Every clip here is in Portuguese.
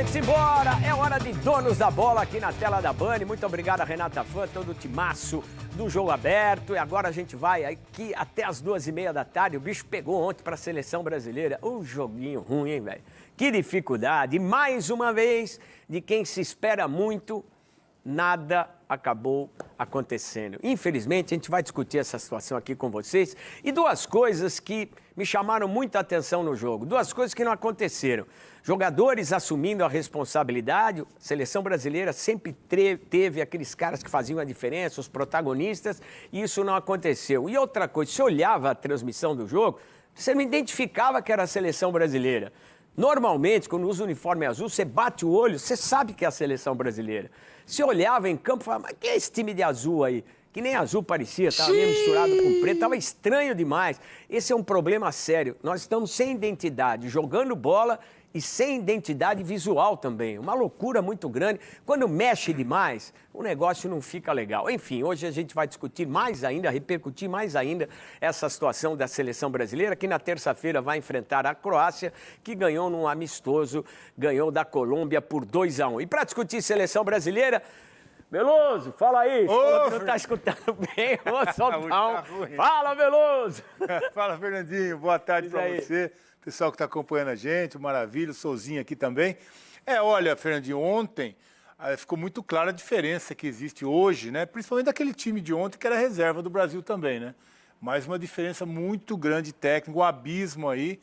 Vamos embora, é hora de Donos da Bola aqui na tela da Band. Muito obrigado a Renata Fã, todo o timaço do Jogo Aberto. E agora a gente vai aqui até as 2h30 da tarde. O bicho pegou ontem para a Seleção Brasileira. Um joguinho ruim, hein, velho? Que dificuldade. E mais uma vez, de quem se espera muito, nada acabou acontecendo. Infelizmente, a gente vai discutir essa situação aqui com vocês. E duas coisas que me chamaram muita atenção no jogo. Duas coisas que não aconteceram. Jogadores assumindo a responsabilidade. A Seleção Brasileira sempre teve aqueles caras que faziam a diferença, os protagonistas, e isso não aconteceu. E outra coisa, se olhava a transmissão do jogo, você não identificava que era a Seleção Brasileira. Normalmente, quando usa o uniforme azul, você bate o olho, você sabe que é a Seleção Brasileira. Você olhava em campo e falava, mas que é esse time de azul aí? Que nem azul parecia, estava meio misturado com preto, estava estranho demais. Esse é um problema sério. Nós estamos sem identidade, jogando bola e sem identidade visual também. Uma loucura muito grande. Quando mexe demais, o negócio não fica legal. Enfim, hoje a gente vai discutir mais ainda, repercutir mais ainda essa situação da Seleção Brasileira, que na terça-feira vai enfrentar a Croácia, que ganhou num amistoso, ganhou da Colômbia por 2-1. E para discutir Seleção Brasileira, Veloso, fala aí. Ô, não tá escutando bem, ô, soltão. Fala, Veloso. Fala, Fernandinho. Boa tarde para você. Pessoal que está acompanhando a gente, o Maravilha, o Souzinho aqui também. Olha, Fernandinho, ontem ficou muito clara a diferença que existe hoje, né? Principalmente daquele time de ontem que era reserva do Brasil também, né? Mas uma diferença muito grande técnica, um abismo aí.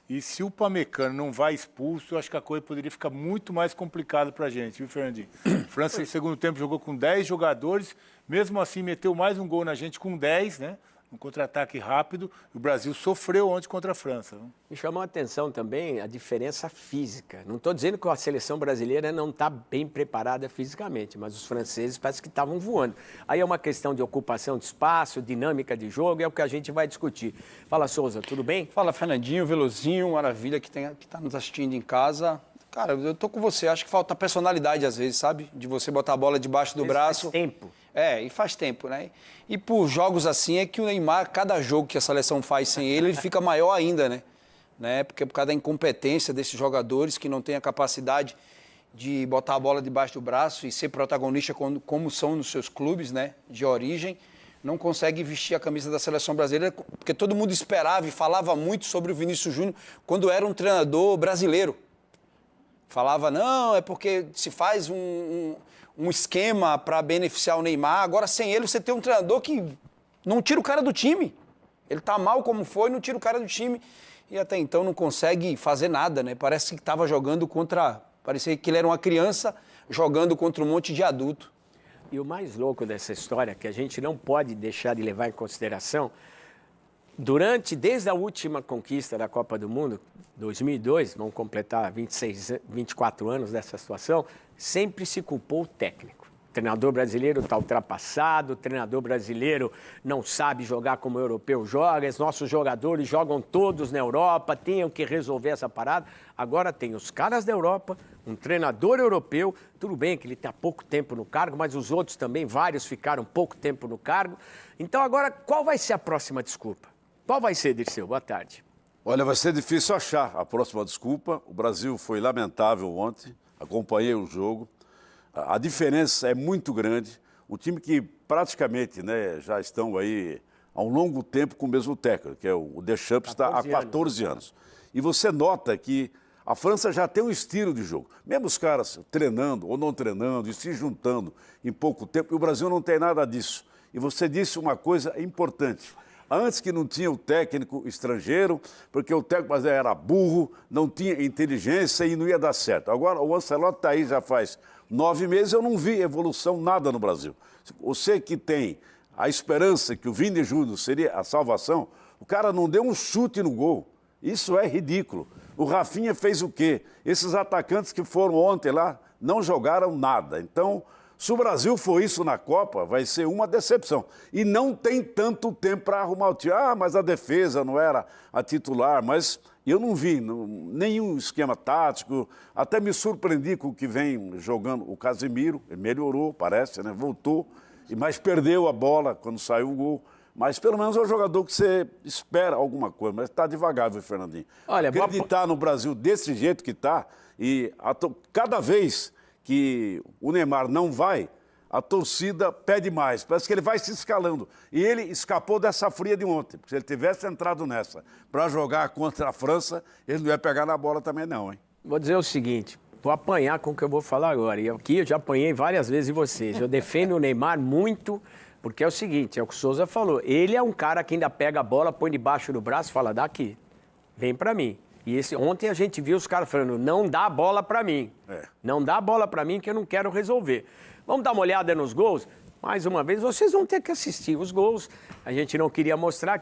E se o Upamecano não vai expulso, eu acho que a coisa poderia ficar muito mais complicada para a gente, viu, Fernandinho? França, no segundo tempo, jogou com 10 jogadores, mesmo assim meteu mais um gol na gente com 10, né? Um contra-ataque rápido. O Brasil sofreu ontem contra a França. Viu? Me chamou a atenção também a diferença física. Não estou dizendo que a seleção brasileira não está bem preparada fisicamente, mas os franceses parece que estavam voando. Aí é uma questão de ocupação de espaço, dinâmica de jogo, é o que a gente vai discutir. Fala, Souza, tudo bem? Fala, Fernandinho, Velozinho, Maravilha, que está nos assistindo em casa. Cara, eu tô com você. Acho que falta personalidade às vezes, sabe? De você botar a bola debaixo do braço. Faz tempo. E faz tempo, né? E por jogos assim é que o Neymar, cada jogo que a seleção faz sem ele, ele fica maior ainda, né? Porque por causa da incompetência desses jogadores que não têm a capacidade de botar a bola debaixo do braço e ser protagonista como são nos seus clubes, né? De origem, não consegue vestir a camisa da seleção brasileira, porque todo mundo esperava e falava muito sobre o Vinícius Júnior quando era um treinador brasileiro. Falava, não, é porque se faz um esquema para beneficiar o Neymar. Agora, sem ele, você tem um treinador que não tira o cara do time. Ele tá mal como foi, não tira o cara do time. E até então não consegue fazer nada, né? Parece que estava jogando contra... Parecia que ele era uma criança jogando contra um monte de adulto. E o mais louco dessa história, que a gente não pode deixar de levar em consideração, desde a última conquista da Copa do Mundo, 2002, vamos completar 24 anos dessa situação, sempre se culpou o técnico. O treinador brasileiro está ultrapassado, o treinador brasileiro não sabe jogar como o europeu joga, os nossos jogadores jogam todos na Europa, tinham que resolver essa parada. Agora tem os caras da Europa, um treinador europeu, tudo bem que ele está pouco tempo no cargo, mas os outros também, vários ficaram pouco tempo no cargo. Então agora, qual vai ser a próxima desculpa? Qual vai ser, Dirceu? Boa tarde. Olha, vai ser difícil achar a próxima desculpa. O Brasil foi lamentável ontem, acompanhei o jogo. A diferença é muito grande. Um time que praticamente, né, já estão aí há um longo tempo com o mesmo técnico, que é o Deschamps, está há 14 anos. E você nota que a França já tem um estilo de jogo. Mesmo os caras treinando ou não treinando e se juntando em pouco tempo, e o Brasil não tem nada disso. E você disse uma coisa importante. Antes que não tinha o técnico estrangeiro, porque o técnico brasileiro era burro, não tinha inteligência e não ia dar certo. Agora o Ancelotti está aí já faz 9 meses, eu não vi evolução nada no Brasil. Você que tem a esperança que o Vini Júnior seria a salvação, o cara não deu um chute no gol. Isso é ridículo. O Rafinha fez o quê? Esses atacantes que foram ontem lá não jogaram nada. Então, se o Brasil for isso na Copa, vai ser uma decepção. E não tem tanto tempo para arrumar o time. Mas a defesa não era a titular. Mas eu não vi nenhum esquema tático. Até me surpreendi com o que vem jogando o Casemiro. Ele melhorou, parece, né? Voltou. Mas perdeu a bola quando saiu o gol. Mas pelo menos é um jogador que você espera alguma coisa, mas está devagar, viu, Fernandinho? Olha, acreditar no Brasil desse jeito que está, e cada vez que o Neymar não vai, a torcida pede mais. Parece que ele vai se escalando. E ele escapou dessa fria de ontem. Porque se ele tivesse entrado nessa para jogar contra a França, ele não ia pegar na bola também não, hein? Vou dizer o seguinte, vou apanhar com o que eu vou falar agora. E aqui eu já apanhei várias vezes de vocês. Eu defendo o Neymar muito, porque é o seguinte, é o que o Souza falou. Ele é um cara que ainda pega a bola, põe debaixo do braço e fala, daqui, vem pra mim. E ontem a gente viu os caras falando, não dá a bola pra mim. Não dá a bola pra mim que eu não quero resolver. Vamos dar uma olhada nos gols? Mais uma vez, vocês vão ter que assistir os gols. A gente não queria mostrar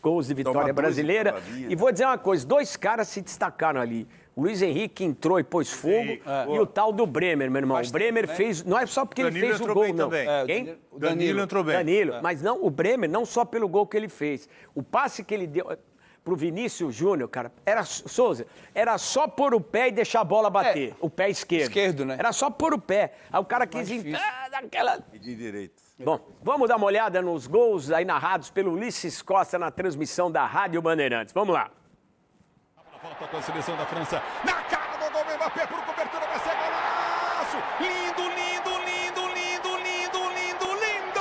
gols de vitória brasileira. E vou dizer uma coisa, 2 caras se destacaram ali. O Luiz Henrique entrou e pôs fogo. E o tal do Bremer, meu irmão. O Bremer fez... Não é só porque ele fez o gol, não. Quem? O Danilo entrou bem. Danilo. Mas não, o Bremer, não só pelo gol que ele fez. O passe que ele deu pro Vinícius Júnior, cara, Souza, era só pôr o pé e deixar a bola bater. O pé esquerdo. Esquerdo, né? Era só pôr o pé. Aí o cara quis entrar daquela... E de direito. Bom, vamos dar uma olhada nos gols aí narrados pelo Ulisses Costa na transmissão da Rádio Bandeirantes. Vamos lá. Volta com a seleção da França. Na cara do gol, Mbappé por cobertura, vai ser golaço! Lindo, lindo, lindo, lindo, lindo, lindo, lindo!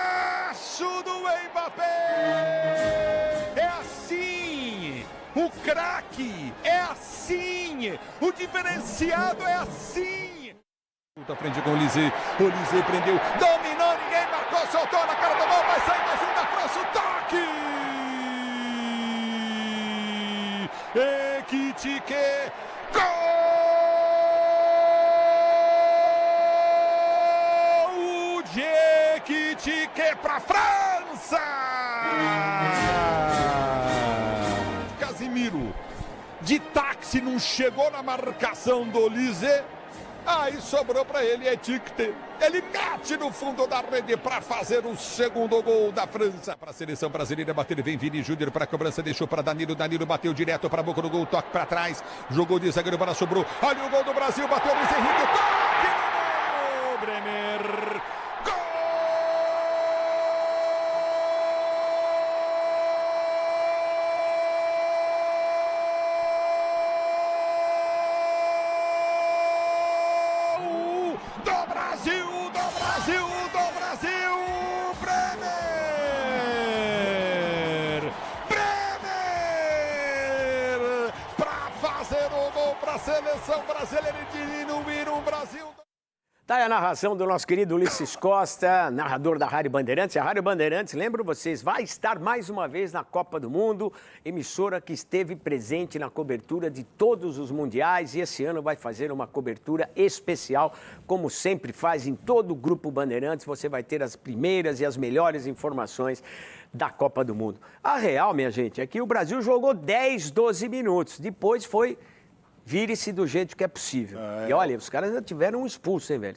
Golaço do Mbappé! É assim! O craque é assim! O diferenciado é assim! À frente com o Olise. Olise prendeu, dominou, ninguém marcou, soltou na cara do gol, vai sair mais um da França, o toque! Ekitike, gol de Ekitike para França! Casimiro, de táxi, não chegou na marcação do Olise. Aí sobrou para ele, Ekitike. Ele mete no fundo da rede para fazer o segundo gol da França. Para a seleção brasileira bater, vem Vini Júnior para a cobrança, deixou para Danilo. Danilo bateu direto para a boca do gol, toque para trás. Jogou de zagueiro para sobrou. Olha o gol do Brasil, bateu Luiz Henrique. Toque no gol, Bremer. Bremer para fazer o gol para a seleção brasileira de diminuir o Brasil. Tá aí a narração do nosso querido Ulisses Costa, narrador da Rádio Bandeirantes. A Rádio Bandeirantes, lembro vocês, vai estar mais uma vez na Copa do Mundo, emissora que esteve presente na cobertura de todos os mundiais e esse ano vai fazer uma cobertura especial, como sempre faz em todo o Grupo Bandeirantes. Você vai ter as primeiras e as melhores informações da Copa do Mundo. A real, minha gente, é que o Brasil jogou 10, 12 minutos, depois foi... Vire-se do jeito que é possível. E olha, os caras já tiveram um expulso, hein, velho?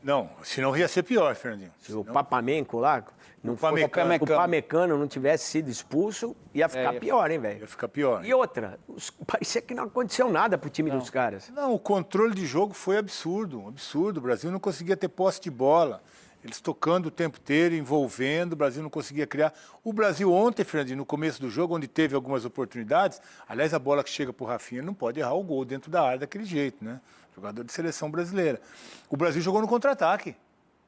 Não, senão ia ser pior, Fernandinho. Se o Papamenco lá, o Pamecano não tivesse sido expulso, ia ficar pior, hein, velho? Ia ficar pior. E outra, parecia que não aconteceu nada pro time dos caras. Não, o controle de jogo foi absurdo, um absurdo. O Brasil não conseguia ter posse de bola. Eles tocando o tempo inteiro, envolvendo, o Brasil não conseguia criar. O Brasil ontem, Fernandinho, no começo do jogo, onde teve algumas oportunidades, aliás, a bola que chega para o Rafinha não pode errar o gol dentro da área daquele jeito, né? Jogador de seleção brasileira. O Brasil jogou no contra-ataque.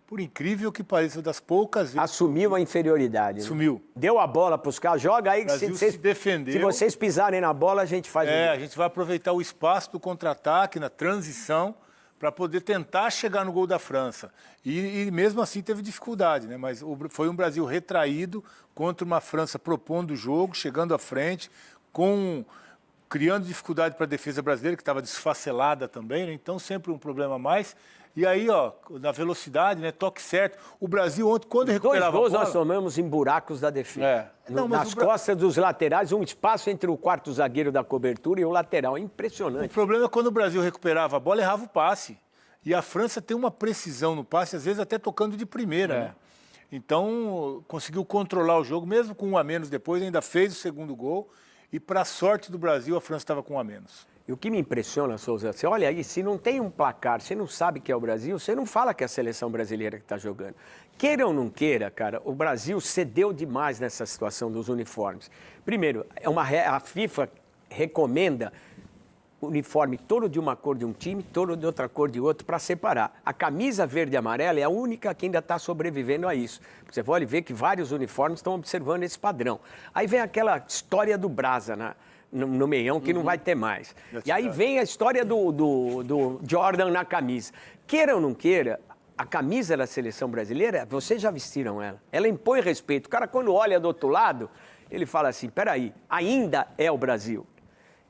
Por incrível que pareça, das poucas vezes... Assumiu a inferioridade. Assumiu. Né? Deu a bola para os caras, joga aí. O Brasil se defendeu. Se vocês pisarem na bola, a gente faz... a gente vai aproveitar o espaço do contra-ataque, na transição, para poder tentar chegar no gol da França. E mesmo assim teve dificuldade, né? Mas foi um Brasil retraído contra uma França propondo o jogo, chegando à frente, criando dificuldade para a defesa brasileira, que estava desfacelada também, né? Então sempre um problema a mais. E aí, ó, na velocidade, né? Toque certo. O Brasil ontem, quando recuperava a bola... 2 gols nós tomamos em buracos da defesa. Nas costas dos laterais, um espaço entre o quarto zagueiro da cobertura e o lateral. Impressionante. O problema é quando o Brasil recuperava a bola, errava o passe. E a França tem uma precisão no passe, às vezes até tocando de primeira, né? Então, conseguiu controlar o jogo, mesmo com 1 a menos depois, ainda fez o segundo gol. E, para a sorte do Brasil, a França estava com 1 a menos. E o que me impressiona, Souza, você olha aí, se não tem um placar, você não sabe que é o Brasil, você não fala que é a seleção brasileira que está jogando. Queira ou não queira, cara, o Brasil cedeu demais nessa situação dos uniformes. Primeiro, a FIFA recomenda uniforme todo de uma cor de um time, todo de outra cor de outro, para separar. A camisa verde e amarela é a única que ainda está sobrevivendo a isso. Você pode ver que vários uniformes estão observando esse padrão. Aí vem aquela história do Brasa, né? No meião, que não vai ter mais. E aí vem a história do Jordan na camisa. Queira ou não queira, a camisa da seleção brasileira, vocês já vestiram ela. Ela impõe respeito. O cara, quando olha do outro lado, ele fala assim, peraí, ainda é o Brasil.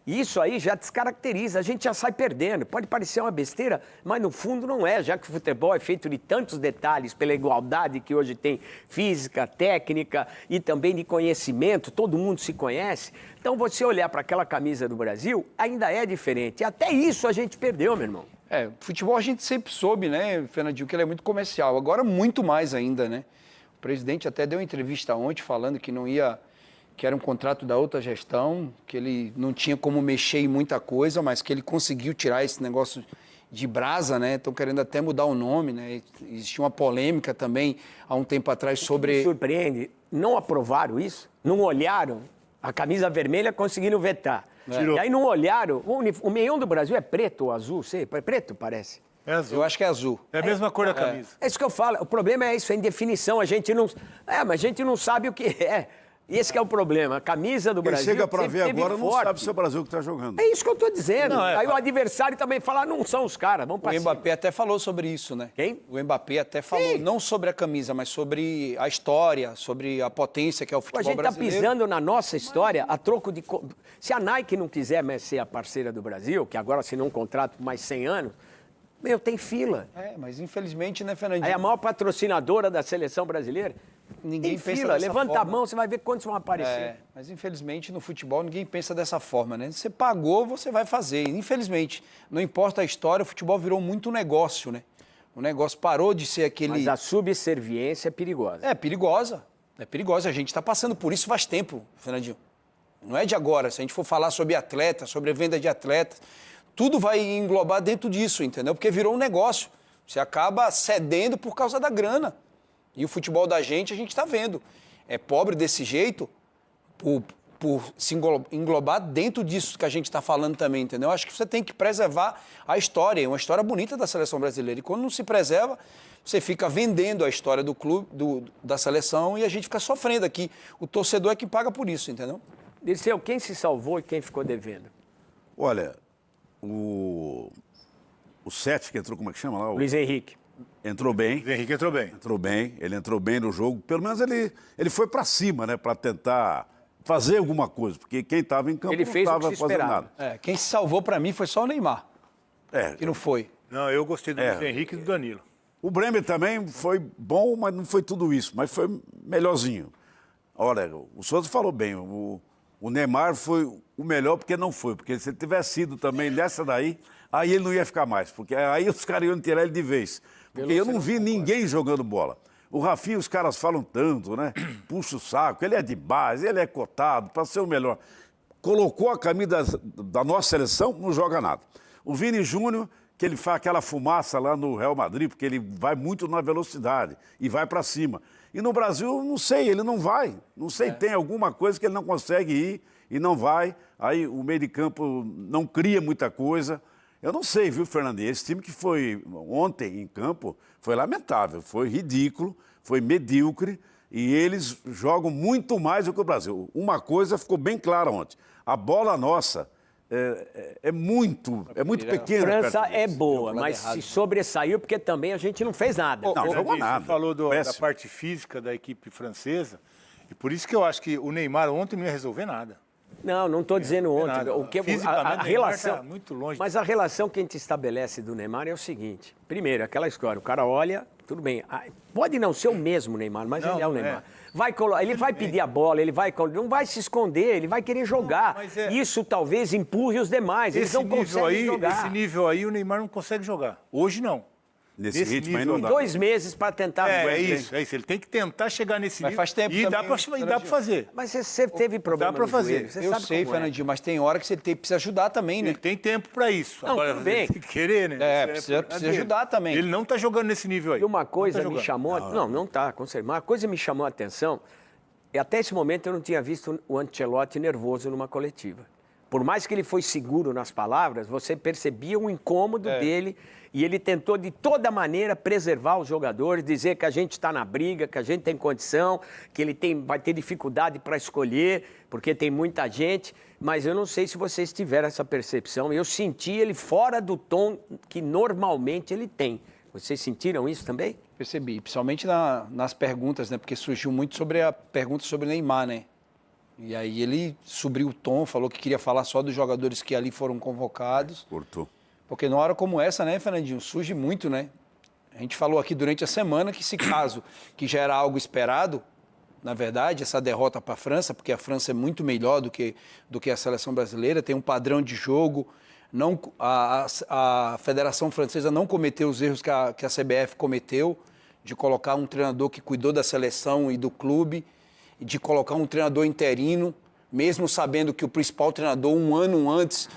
E isso aí já descaracteriza, a gente já sai perdendo. Pode parecer uma besteira, mas no fundo não é, já que o futebol é feito de tantos detalhes, pela igualdade que hoje tem física, técnica e também de conhecimento, todo mundo se conhece. Então, você olhar para aquela camisa do Brasil, ainda é diferente. E até isso a gente perdeu, meu irmão. Futebol a gente sempre soube, né, Fernandinho, que ele é muito comercial. Agora, muito mais ainda, né? O presidente até deu uma entrevista ontem falando que não ia... que era um contrato da outra gestão, que ele não tinha como mexer em muita coisa, mas que ele conseguiu tirar esse negócio de Brasa, né? Estão querendo até mudar o nome, né? Existia uma polêmica também há um tempo atrás sobre... Me surpreende, não aprovaram isso, não olharam, a camisa vermelha conseguiram vetar. E aí não olharam, o meião do Brasil é preto ou azul, sei, é preto parece. É azul. Eu acho que é azul. É a mesma cor da camisa. É isso que eu falo, o problema é isso, é indefinição, a gente não... mas a gente não sabe o que é. Esse que é o problema. A camisa do Quem Brasil chega para ver teve agora não forte. sabe se é o Brasil que está jogando. É isso que eu estou dizendo. Aí o adversário também fala, não são os caras, vamos para O Mbappé até falou sobre isso, né? Quem? O Mbappé até falou, não sobre a camisa, mas sobre a história, sobre a potência que é o A futebol gente está brasileiro. pisando na nossa história a troco de... Se a Nike não quiser mais ser a parceira do Brasil, que agora assinou um contrato por mais 100 anos, tem fila. Mas infelizmente, né, Fernandinho? Aí a maior patrocinadora da seleção brasileira, Ninguém tem pensa fila. dessa Levanta forma. a mão, você vai ver quantos vão aparecer. Mas infelizmente no futebol ninguém pensa dessa forma, né? Você pagou, você vai fazer. Infelizmente, não importa a história, o futebol virou muito negócio, né? O negócio parou de ser aquele... Mas a subserviência é perigosa. É perigosa. É perigosa. A gente está passando por isso faz tempo, Fernandinho. Não é de agora. Se a gente for falar sobre atleta, sobre venda de atletas, tudo vai englobar dentro disso, entendeu? Porque virou um negócio. Você acaba cedendo por causa da grana. E o futebol da gente, a gente está vendo. É pobre desse jeito por se englobar dentro disso que a gente está falando também, entendeu? Acho que você tem que preservar a história, uma história bonita da seleção brasileira. E quando não se preserva, você fica vendendo a história do clube, da seleção, e a gente fica sofrendo aqui. O torcedor é que paga por isso, entendeu? Dirceu, quem se salvou e quem ficou devendo? Olha, o 7 que entrou, como é que chama lá? Luiz Henrique. Entrou bem. O Henrique entrou bem. Ele entrou bem no jogo. Pelo menos ele foi para cima, né? Para tentar fazer alguma coisa. Porque quem estava em campo Ele não fez o que estava se fazendo esperava. nada. Quem se salvou para mim foi só o Neymar, que não foi. Não, eu gostei do Luiz Henrique e do Danilo. O Bremer também foi bom, mas não foi tudo isso. Mas foi melhorzinho. Olha, o Souza falou bem. O Neymar foi o melhor porque não foi. Porque se ele tivesse sido também nessa daí, aí ele não ia ficar mais. Porque aí os caras iam tirar ele de vez. Porque eu não vi ninguém jogando bola. O Rafinha, os caras falam tanto, né? Puxa o saco, ele é de base, ele é cotado para ser o melhor. Colocou a camisa da nossa seleção, não joga nada. O Vini Júnior, que ele faz aquela fumaça lá no Real Madrid, porque ele vai muito na velocidade e vai para cima. E no Brasil, não sei, ele não vai. Não sei, tem alguma coisa que ele não consegue ir e não vai. Aí o meio de campo não cria muita coisa. Eu não sei, viu, Fernandinho? Esse time que foi ontem em campo foi lamentável, foi ridículo, foi medíocre e eles jogam muito mais do que o Brasil. Uma coisa ficou bem clara ontem: a bola nossa é muito pequena. A França perto é deles. boa, mas se sobressaiu porque também a gente não fez nada. Não, jogou nada. Você falou da Péssimo. parte física da equipe francesa e por isso que eu acho que o Neymar ontem não ia resolver nada. Não estou dizendo ontem. nada. O que, Fisicamente, a o Neymar relação, tá muito longe. mas a relação que a gente estabelece do Neymar é o seguinte. Primeiro, aquela história, o cara olha, tudo bem, pode não ser o mesmo Neymar, mas Não, ele é o não é. Neymar. Ele vai pedir a bola, não vai se esconder, ele vai querer jogar. mas Isso talvez empurre os demais, eles não conseguem jogar. Esse nível aí o Neymar não consegue jogar. Hoje não. Nesse ritmo aí não nível. dá. 2 meses para tentar... É isso. Ele tem que tentar chegar nesse Mas nível. faz tempo e dá também, pra fazer. Mas você teve problema pra no fazer. joelho, você Eu sabe sei, como é. Fernandinho, mas tem hora que você precisa ajudar também, né? Ele tem tempo pra isso. Não, tudo bem. ele tem que querer, né? É, Isso precisa dele. ajudar também. Ele não tá jogando nesse nível aí. E uma coisa Não tá me jogando. chamou... Não tá, com certeza. Uma coisa me chamou a atenção, e até esse momento eu não tinha visto o Ancelotti nervoso numa coletiva. Por mais que ele foi seguro nas palavras, você percebia o incômodo dele e ele tentou de toda maneira preservar os jogadores, dizer que a gente está na briga, que a gente tem condição, que ele vai ter dificuldade para escolher, porque tem muita gente, mas eu não sei se vocês tiveram essa percepção. Eu senti ele fora do tom que normalmente ele tem. Vocês sentiram isso também? Percebi, principalmente nas perguntas, né? Porque surgiu muito sobre a pergunta sobre Neymar, né? E aí ele subiu o tom, falou que queria falar só dos jogadores que ali foram convocados. Cortou. Porque numa hora como essa, né, Fernandinho, surge muito, né? A gente falou aqui durante a semana que esse caso, que já era algo esperado, na verdade, essa derrota para a França, porque a França é muito melhor do que a seleção brasileira, tem um padrão de jogo, não, a Federação Francesa não cometeu os erros que a CBF cometeu, de colocar um treinador que cuidou da seleção e do clube, de colocar um treinador interino, mesmo sabendo que o principal treinador, um ano antes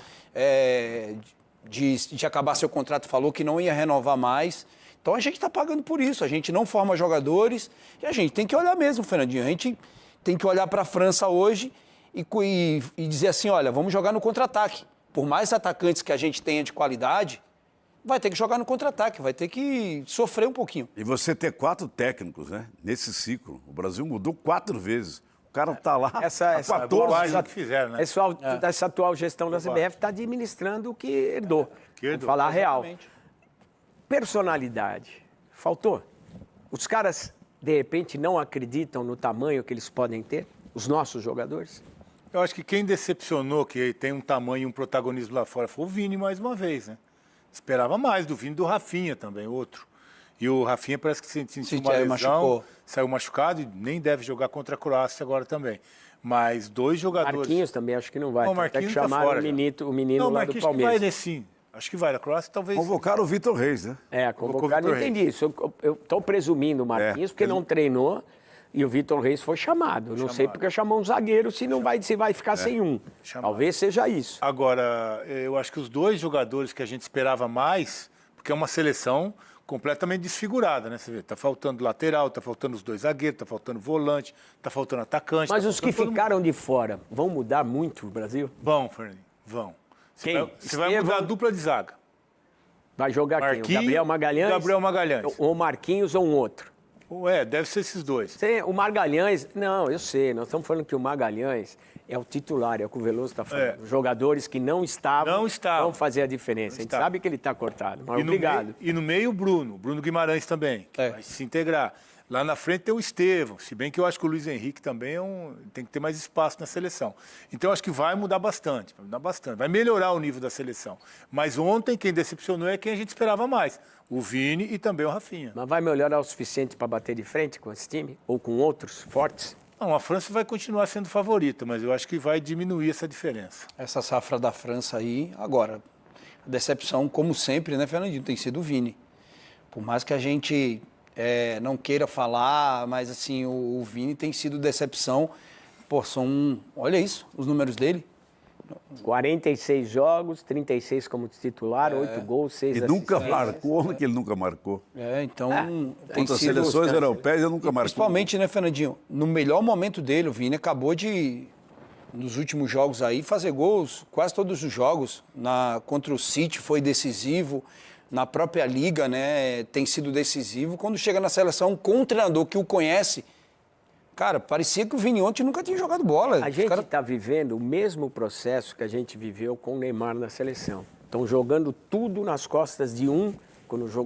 de acabar seu contrato, falou que não ia renovar mais. Então a gente está pagando por isso, a gente não forma jogadores e a gente tem que olhar mesmo, Fernandinho. A gente tem que olhar para a França hoje e dizer assim, olha, vamos jogar no contra-ataque. Por mais atacantes que a gente tenha de qualidade, vai ter que jogar no contra-ataque, vai ter que sofrer um pouquinho. E você ter 4 técnicos, né? Nesse ciclo. O Brasil mudou 4 vezes. O cara tá lá há 14 bobagem que fizeram, né? Essa atual gestão da CBF está administrando o que herdou. Vamos falar a real. Personalidade. Faltou? Os caras, de repente, não acreditam no tamanho que eles podem ter? Os nossos jogadores? Eu acho que quem decepcionou, que tem um tamanho e um protagonismo lá fora, foi o Vini mais uma vez, né? Esperava mais do Vini, do Rafinha também, outro. E o Rafinha parece que sentiu uma lesão, machucou. Saiu machucado e nem deve jogar contra a Croácia agora também. Mas 2 jogadores... Marquinhos também acho que não vai. Não, Até que Marquinhos tá chamaram fora o já. menino Não, lá Marquinhos do Palmeiras. vai nesse sim. Acho que vai. Na Croácia talvez... Convocaram o Vitor Reis, né? Convocar, não Vitor entendi isso. Eu estou presumindo o Marquinhos, porque não treinou e o Vitor Reis foi chamado. Não sei porque chamou um zagueiro se vai ficar sem um. Talvez seja isso. Agora, eu acho que os 2 jogadores que a gente esperava mais, porque é uma seleção completamente desfigurada, né? Você vê, tá faltando lateral, tá faltando os 2 zagueiros, tá faltando volante, tá faltando atacante. Mas tá os que faltando todo ficaram de fora vão mudar muito o Brasil? Vão, Fernandinho, vão. Quem? Você vai mudar a dupla de zaga. Vai jogar quem? O Gabriel Magalhães? Gabriel Magalhães. Ou Marquinhos ou um outro? Deve ser esses 2. O Magalhães... Não, eu sei. Nós estamos falando que o Magalhães é o titular, é o que o Veloso está falando. Os jogadores que não estavam vão fazer a diferença. A gente sabe que ele está cortado, mas obrigado. E no meio o Bruno Guimarães também, que vai se integrar. Lá na frente tem o Estevão, se bem que eu acho que o Luiz Henrique também tem que ter mais espaço na seleção. Então eu acho que vai mudar bastante, vai melhorar o nível da seleção. Mas ontem quem decepcionou é quem a gente esperava mais, o Vini e também o Rafinha. Mas vai melhorar o suficiente para bater de frente com esse time? Ou com outros fortes? Não, a França vai continuar sendo favorita, mas eu acho que vai diminuir essa diferença. Essa safra da França aí, agora, a decepção, como sempre, né, Fernandinho, tem sido o Vini. Por mais que a gente não queira falar, mas assim, o Vini tem sido decepção. Pô, olha isso, os números dele. 46 jogos, 36 como titular, 8 gols, 6 Ele assistências. nunca marcou, que ele nunca marcou. Então tem Contra sido... seleções europeias ele nunca marcou. Principalmente, né, Fernandinho, no melhor momento dele, o Vini acabou de, nos últimos jogos aí, fazer gols, quase todos os jogos. Contra o City foi decisivo, na própria Liga, né, tem sido decisivo. Quando chega na seleção com um treinador que o conhece, cara, parecia que o Vini ontem nunca tinha jogado bola. A gente está vivendo o mesmo processo que a gente viveu com o Neymar na seleção. Estão jogando tudo nas costas de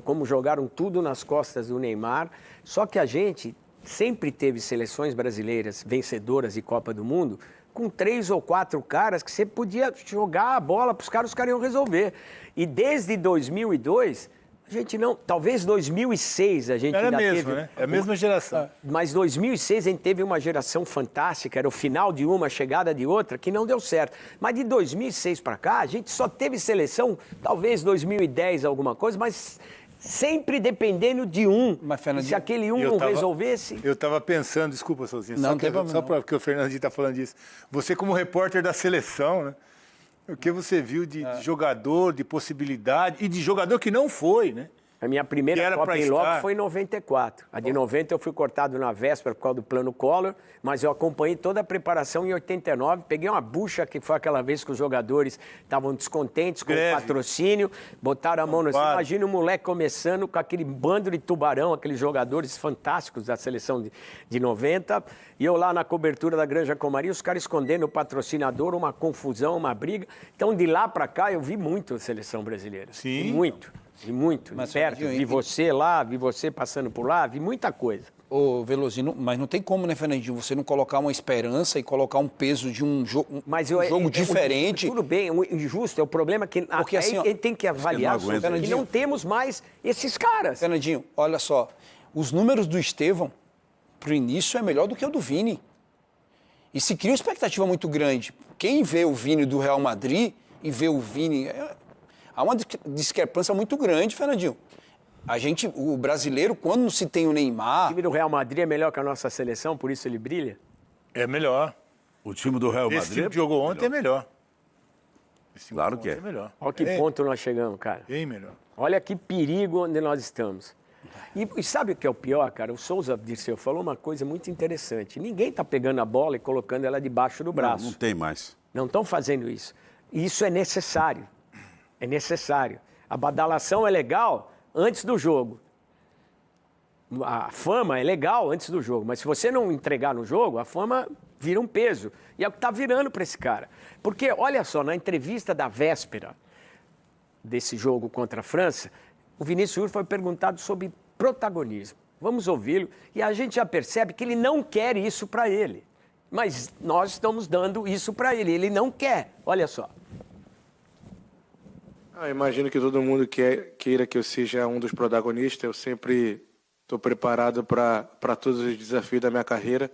como jogaram tudo nas costas do Neymar. Só que a gente sempre teve seleções brasileiras vencedoras de Copa do Mundo com 3 ou 4 caras que você podia jogar a bola para os caras iam resolver. E desde 2002... a gente não... Talvez 2006 a gente ainda mesmo, teve... né? É a mesma geração. Mas 2006 a gente teve uma geração fantástica, era o final de uma, a chegada de outra, que não deu certo. Mas de 2006 para cá, a gente só teve seleção, talvez 2010 alguma coisa, mas Sempre dependendo de um. Mas, Fernandinho, e se aquele um eu não tava- resolvesse... Eu estava pensando, desculpa, Sozinho, Não, não tem problema, só não. porque o Fernandinho está falando disso. Você como repórter da seleção, né? O que você viu de jogador, de possibilidade e de jogador que não foi, né? A minha Que primeira era Copa pra em loco estar. foi em 94. A de 90 eu fui cortado na véspera por causa do plano Collor, mas eu acompanhei toda a preparação em 89. Peguei uma bucha, que foi aquela vez que os jogadores estavam descontentes com Greve. o patrocínio, botaram a mão no cima. Claro. Imagina um moleque começando com aquele bando de tubarão, aqueles jogadores fantásticos da seleção de 90. E eu lá na cobertura da Granja Comari, os caras escondendo o patrocinador, uma confusão, uma briga. Então, de lá para cá, eu vi muito a seleção brasileira. Sim. Vi muito. Vi muito, Mas, de perto, Fernandinho, vi você lá, vi você passando por lá, vi muita coisa. Ô, Velozino, mas não tem como, né, Fernandinho, você não colocar uma esperança e colocar um peso de um jogo diferente. Tudo bem, o injusto, é o problema que Porque, assim, ó, ele tem que avaliar não aguenta. que não temos mais esses caras. Fernandinho, olha só, os números do Estevão pro início é melhor do que o do Vini. E se cria uma expectativa muito grande. Quem vê o Vini do Real Madrid e vê o Vini... Há uma discrepância muito grande, Fernandinho. O brasileiro, quando se tem o O Neymar... time do Real Madrid é melhor que a nossa seleção, por isso ele brilha? É melhor. O time do Real Esse Madrid. time que jogou ontem é melhor. Esse time Claro que que jogou é. ontem melhor. Olha que ponto nós chegamos, cara. Bem melhor. Olha que perigo onde nós estamos. E sabe o que é o pior, cara? O Souza Dirceu falou uma coisa muito interessante. Ninguém está pegando a bola e colocando ela debaixo do braço. Não tem mais. Não estão fazendo isso. E isso é necessário. É necessário. A badalação é legal antes do jogo. A fama é legal antes do jogo, mas se você não entregar no jogo, a fama vira um peso. E é o que está virando para esse cara. Porque, olha só, na entrevista da véspera desse jogo contra a França, o Vinícius Júnior foi perguntado sobre protagonismo. Vamos ouvi-lo e a gente já percebe que ele não quer isso para ele. Mas nós estamos dando isso para ele. Ele não quer. Olha só. Imagino que todo mundo queira que eu seja um dos protagonistas. Eu sempre estou preparado para todos os desafios da minha carreira.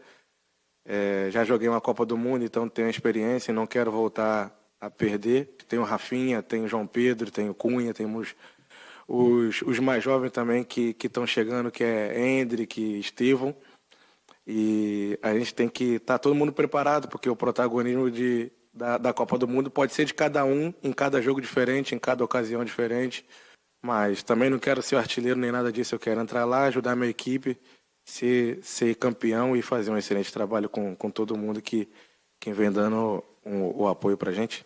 Já joguei uma Copa do Mundo, então tenho experiência e não quero voltar a perder. Tenho o Rafinha, tenho o João Pedro, tenho o Cunha, temos os mais jovens também que estão chegando, que é Endrick, Estevão. E a gente tem que estar todo mundo preparado, porque o protagonismo da Copa do Mundo pode ser de cada um, em cada jogo diferente, em cada ocasião diferente. Mas também não quero ser artilheiro nem nada disso. Eu quero entrar lá, ajudar a minha equipe, ser campeão e fazer um excelente trabalho com todo mundo que vem dando o apoio pra gente.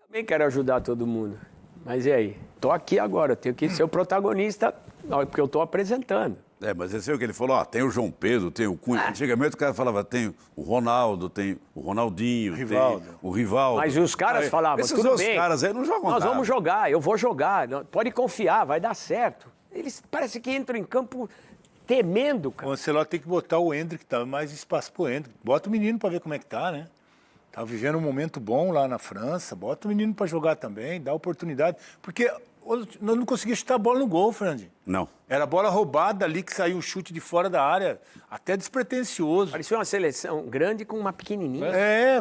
Também quero ajudar todo mundo. Mas e aí? Estou aqui agora, eu tenho que ser o protagonista, porque eu estou apresentando. Mas esse é o que ele falou, tem o João Pedro, tem o Cunha. Antigamente o cara falava, tem o Ronaldo, tem o Ronaldinho, Rivaldo. tem o Rivaldo. Mas os caras falavam, esses tudo outros bem. caras aí não jogam Nós nada. vamos jogar, eu vou jogar. Pode confiar, vai dar certo. Eles parece que entram em campo temendo, O cara. Ancelotti tem que botar o Endrick, tá mais espaço pro Endrick. Bota o menino para ver como é que tá, né? Tá vivendo um momento bom lá na França. Bota o menino para jogar também, dá oportunidade. Porque nós não conseguimos chutar a bola no gol, Fernandinho. Não. Era bola roubada ali, que saiu um chute de fora da área, até despretensioso. Parecia uma seleção grande com uma pequenininha.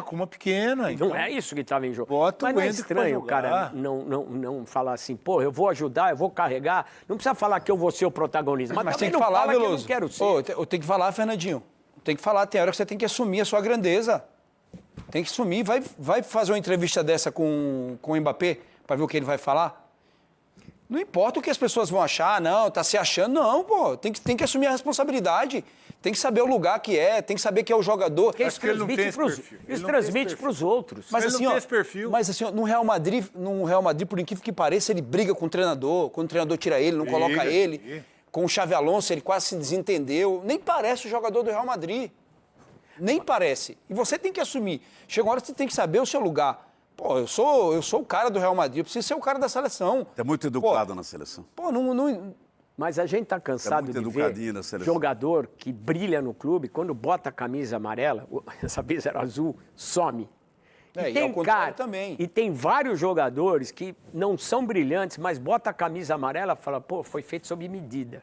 Com uma pequena. Não é isso que estava em jogo. Bota Mas o não é Endrick pra estranho o jogar. cara não falar assim, pô, eu vou ajudar, eu vou carregar. Não precisa falar que eu vou ser o protagonista. Mas tem também que não falar, fala que eu Veloso. não quero ser. Eu tenho que falar, Fernandinho. Tem que falar, tem hora que você tem que assumir a sua grandeza. Tem que assumir. Vai fazer uma entrevista dessa com o Mbappé para ver o que ele vai falar? Não importa o que as pessoas vão achar, não, tá se achando, não, pô. Tem que assumir a responsabilidade. Tem que saber o lugar que é, tem que saber que é o jogador. Porque Acho que ele não tem esse perfil. Ele Eles não tem esse transmitem perfil. para os outros. Mas Ele não assim, tem ó, esse perfil. mas assim, ó, no Real Madrid, por incrível que pareça, ele briga com o treinador. Quando o treinador tira ele, não coloca ele. briga. Com o Xavi Alonso, ele quase se desentendeu. Nem parece o jogador do Real Madrid. Nem parece. E você tem que assumir. Chega uma hora que você tem que saber o seu lugar. Pô, eu sou o cara do Real Madrid, eu preciso ser o cara da seleção. É muito educado na seleção. Pô, não... Mas a gente está cansado muito de educadinho ver na seleção. jogador que brilha no clube, quando bota a camisa amarela, essa camisa era azul, some. E ao contrário também. E tem vários jogadores que não são brilhantes, mas bota a camisa amarela e fala, pô, foi feito sob medida.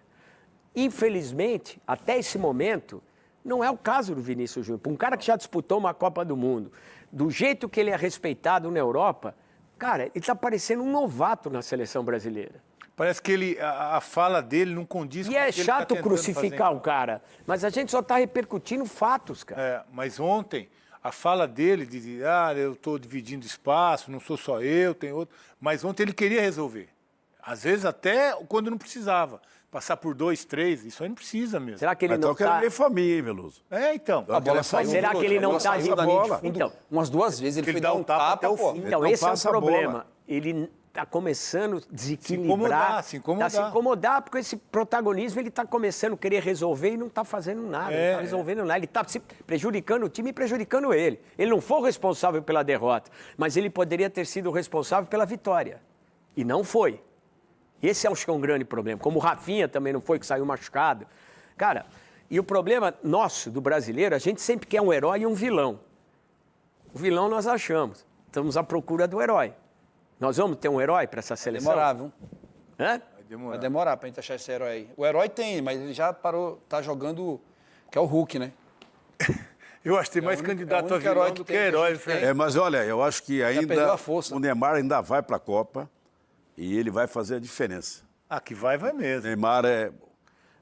Infelizmente, até esse momento, não é o caso do Vinícius Júnior. Um cara que já disputou uma Copa do Mundo, do jeito que ele é respeitado na Europa, cara, ele está parecendo um novato na seleção brasileira. Parece que a fala dele não condiz com E o é que ele tá chato tentando crucificar fazer. o cara, mas a gente só está repercutindo fatos, cara. Mas ontem, a fala dele de eu estou dividindo espaço, não sou só eu, tem outro. Mas ontem ele queria resolver. Às vezes até quando não precisava. Passar por 2, 3, isso aí não precisa mesmo. Será que ele Então não eu quero está... ver família, hein, Veloso? Então. A bola saiu. Mas será que ele não está... da linha de fundo Então, umas 2 vezes. Ele Que foi ele dá dar um um tapa tapa, até o pô. fim. então Então esse é o passa a bola. problema. Ele está começando a desequilibrar. Se incomodar. Tá se incomodar, porque esse protagonismo ele está começando a querer resolver e não está fazendo nada. Não está resolvendo nada. Ele está se prejudicando o time e prejudicando ele. Ele não foi o responsável pela derrota, mas ele poderia ter sido o responsável pela vitória. E não foi. Esse acho que é um grande problema. Como o Rafinha também não foi, que saiu machucado. Cara, e o problema nosso, do brasileiro, a gente sempre quer um herói e um vilão. O vilão nós achamos. Estamos à procura do herói. Nós vamos ter um herói para essa seleção? Demorar, viu? Hã? Vai demorar pra gente achar esse herói aí. O herói tem, mas ele já parou, tá jogando, que é o Hulk, né? Eu acho que tem mais o único- candidato é o a único vilão herói do que que tem, que a herói, gente Fernando. Mas olha, eu acho que perdeu ainda a força. o Neymar ainda vai para a Copa e ele vai fazer a diferença. Que vai O mesmo. Neymar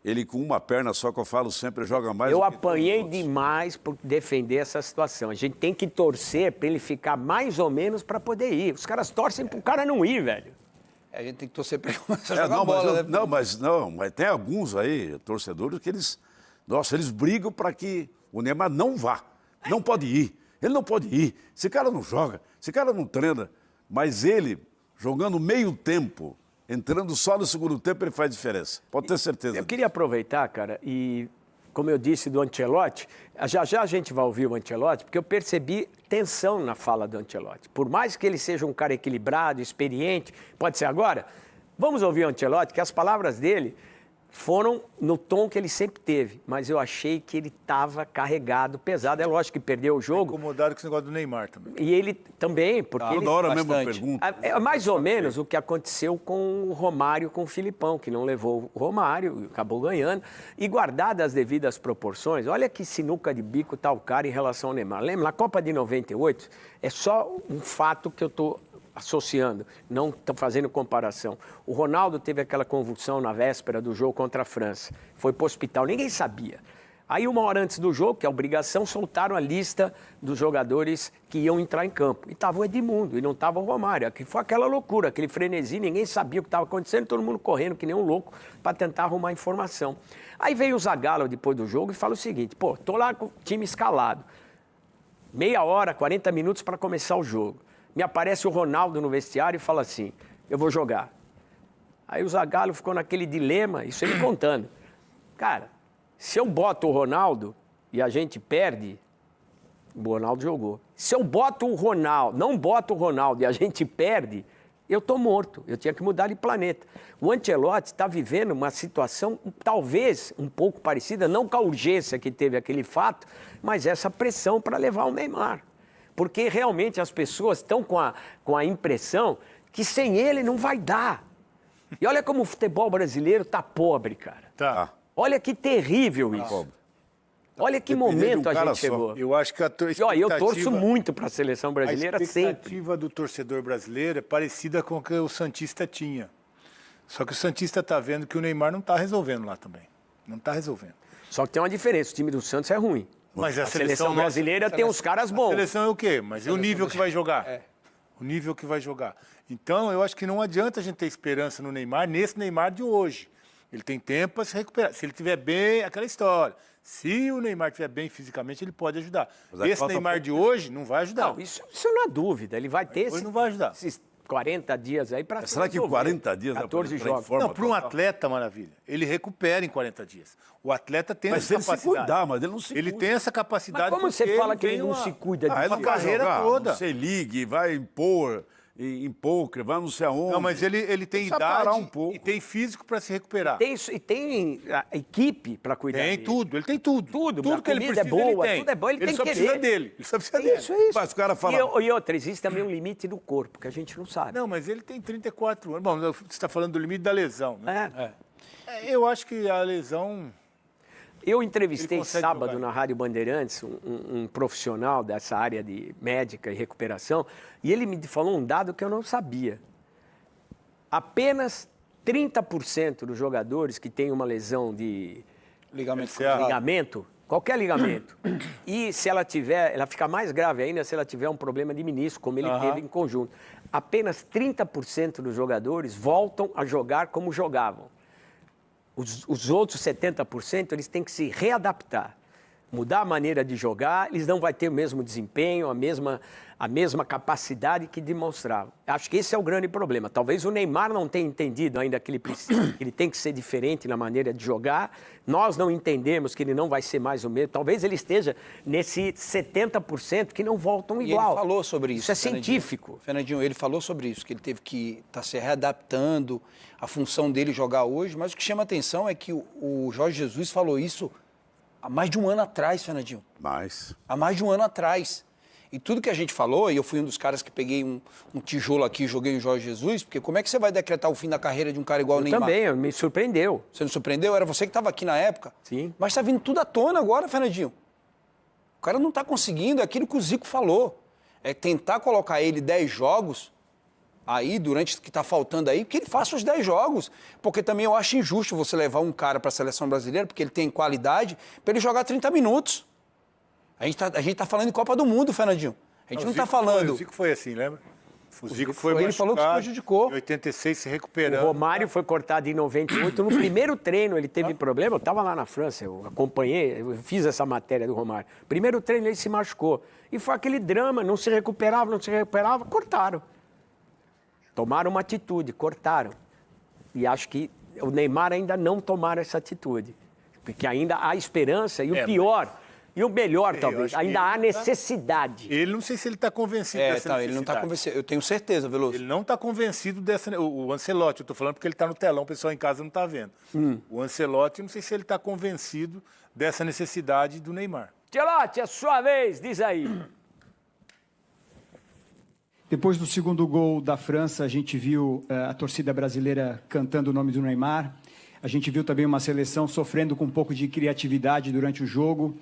ele com uma perna só, que eu falo sempre, joga mais Eu do que todos os apanhei outros. demais por defender essa situação. A gente tem que torcer para ele ficar mais ou menos para poder ir. Os caras torcem para o cara não ir, velho. A gente tem que torcer pra ele começar a jogar Não, bola, mas, né? mas tem alguns aí, torcedores, que eles brigam para que o Neymar não vá. Não pode ir. Ele não pode ir. Esse cara não joga, esse cara não treina. Mas ele, jogando meio tempo, entrando só no segundo tempo, ele faz diferença. Pode ter certeza. Eu queria aproveitar, cara, e como eu disse do Ancelotti, já já a gente vai ouvir o Ancelotti, porque eu percebi tensão na fala do Ancelotti. Por mais que ele seja um cara equilibrado, experiente, pode ser agora? Vamos ouvir o Ancelotti, que as palavras dele foram no tom que ele sempre teve, mas eu achei que ele estava carregado, pesado. É lógico que perdeu o jogo. Incomodado com esse negócio do Neymar também. E ele também, porque ele... Toda hora a mesma bastante. pergunta. É mais ou menos o que aconteceu com o Romário, com o Filipão, que não levou o Romário, acabou ganhando. E guardadas as devidas proporções, olha que sinuca de bico tá o cara em relação ao Neymar. Lembra, na Copa de 98, é só um fato que eu estou associando, não estou fazendo comparação. O Ronaldo teve aquela convulsão na véspera do jogo contra a França. Foi para o hospital, ninguém sabia. Aí, 1 hora antes do jogo, que é obrigação, soltaram a lista dos jogadores que iam entrar em campo. E estava o Edmundo, e não estava o Romário. Aqui foi aquela loucura, aquele frenesi, ninguém sabia o que estava acontecendo, todo mundo correndo que nem um louco para tentar arrumar informação. Aí veio o Zagallo depois do jogo e fala o seguinte, tô lá com o time escalado. Meia hora, 40 minutos para começar o jogo. Me aparece o Ronaldo no vestiário e fala assim, eu vou jogar. Aí o Zagallo ficou naquele dilema, isso ele contando. Cara, se eu boto o Ronaldo e a gente perde, o Ronaldo jogou. Se eu boto o Ronaldo, não boto o Ronaldo e a gente perde, eu estou morto. Eu tinha que mudar de planeta. O Ancelotti está vivendo uma situação talvez um pouco parecida, não com a urgência que teve aquele fato, mas essa pressão para levar o Neymar. Porque realmente as pessoas estão com a impressão que sem ele não vai dar. E olha como o futebol brasileiro está pobre, cara. Tá. Olha que terrível isso. Olha que Depender de um momento a cara gente só. chegou. Eu acho que a E ó, eu torço muito para a seleção brasileira A sempre. expectativa do torcedor brasileiro é parecida com o que o Santista tinha. Só que o Santista está vendo que o Neymar não está resolvendo lá também. Não está resolvendo. Só que tem uma diferença, o time do Santos é ruim. Mas A seleção brasileira tem uns caras A bons. seleção é o quê? Mas e o nível que vai jogar? O nível que vai jogar. Então, eu acho que não adianta a gente ter esperança no Neymar, nesse Neymar de hoje. Ele tem tempo para se recuperar. Se ele estiver bem, aquela história. Se o Neymar estiver bem fisicamente, ele pode ajudar. Mas é que Esse falta Neymar pouco de hoje não vai ajudar. Não, isso não há dúvida. Ele vai ter Hoje não vai ajudar. esses 40 dias aí para Será que 40 dias dá pra 14 entrar em jogos. forma? Não, para um atleta, maravilha. Ele recupera em 40 dias. O atleta tem Mas essa ele se capacidade. cuidar, mas ele não se Ele cuida. tem essa capacidade. Mas como você porque fala que ele tem não uma- se cuida de Ah, ele uma não vai carreira jogar, toda. Não sei, ligue, vai impor, em poker, vai não sei aonde. Não, mas ele tem Precisa idade parar um pouco. e tem físico para se recuperar. Tem isso, e tem a equipe para cuidar Tem dele. tudo, ele tem tudo. Tudo, Tudo a que ele comida é precisa, boa, ele tem. tudo é bom, ele tem só que precisa querer. dele. Ele só precisa É dele. isso, é isso. Mas o cara fala... E outra, existe também um limite do corpo, que a gente não sabe. Não, mas ele tem 34 anos. Bom, você está falando do limite da lesão, né? Eu acho que a lesão... Eu Ele entrevistei consegue sábado jogar. na Rádio Bandeirantes um profissional dessa área de médica e recuperação, e ele me falou um dado que eu não sabia. Apenas 30% dos jogadores que têm uma lesão de ligamento, qualquer ligamento, e se ela tiver, ela fica mais grave ainda se ela tiver um problema de menisco, como ele teve em conjunto. Apenas 30% dos jogadores voltam a jogar como jogavam. Os outros 70%, eles têm que se readaptar, mudar a maneira de jogar, eles não vão ter o mesmo desempenho, a mesma capacidade que demonstravam. Acho que esse é o grande problema. Talvez o Neymar não tenha entendido ainda que ele tem que ser diferente na maneira de jogar. Nós não entendemos que ele não vai ser mais o mesmo. Talvez ele esteja nesse 70% que não voltam igual. E ele falou sobre isso. Isso é científico. Fernandinho, ele falou sobre isso, que ele teve que estar se readaptando à função dele jogar hoje, mas o que chama a atenção é que o Jorge Jesus falou isso há mais de um ano atrás, Fernandinho. Há mais de um ano atrás. E tudo que a gente falou, e eu fui um dos caras que peguei um tijolo aqui e joguei em Jorge Jesus, porque como é que você vai decretar o fim da carreira de um cara igual o Neymar? Também, me surpreendeu. Você não surpreendeu? Era você que estava aqui na época? Sim. Mas está vindo tudo à tona agora, Fernandinho. O cara não está conseguindo, é aquilo que o Zico falou. É tentar colocar ele 10 jogos aí, durante o que está faltando aí, que ele faça os 10 jogos. Porque também eu acho injusto você levar um cara para a seleção brasileira, porque ele tem qualidade, para ele jogar 30 minutos. A gente tá falando em Copa do Mundo, Fernandinho. A gente não está falando... O Zico foi assim, lembra? O Zico foi machucado, ele falou que se prejudicou. Em 86 se recuperando. O Romário foi cortado em 98. No primeiro treino ele teve problema. Eu estava lá na França, eu acompanhei, eu fiz essa matéria do Romário. Primeiro treino ele se machucou. E foi aquele drama, não se recuperava, cortaram. Tomaram uma atitude, cortaram. E acho que o Neymar ainda não tomaram essa atitude. Porque ainda há esperança e o pior... E o melhor, talvez, ainda há necessidade. Ele não sei se ele está convencido dessa necessidade. Ele não está convencido. Eu tenho certeza, Veloso. Ele não está convencido dessa... O Ancelotti, eu estou falando porque ele está no telão, o pessoal em casa não está vendo. O Ancelotti, não sei se ele está convencido dessa necessidade do Neymar. Ancelotti, é sua vez, diz aí. Depois do segundo gol da França, a gente viu a torcida brasileira cantando o nome do Neymar. A gente viu também uma seleção sofrendo com um pouco de criatividade durante o jogo.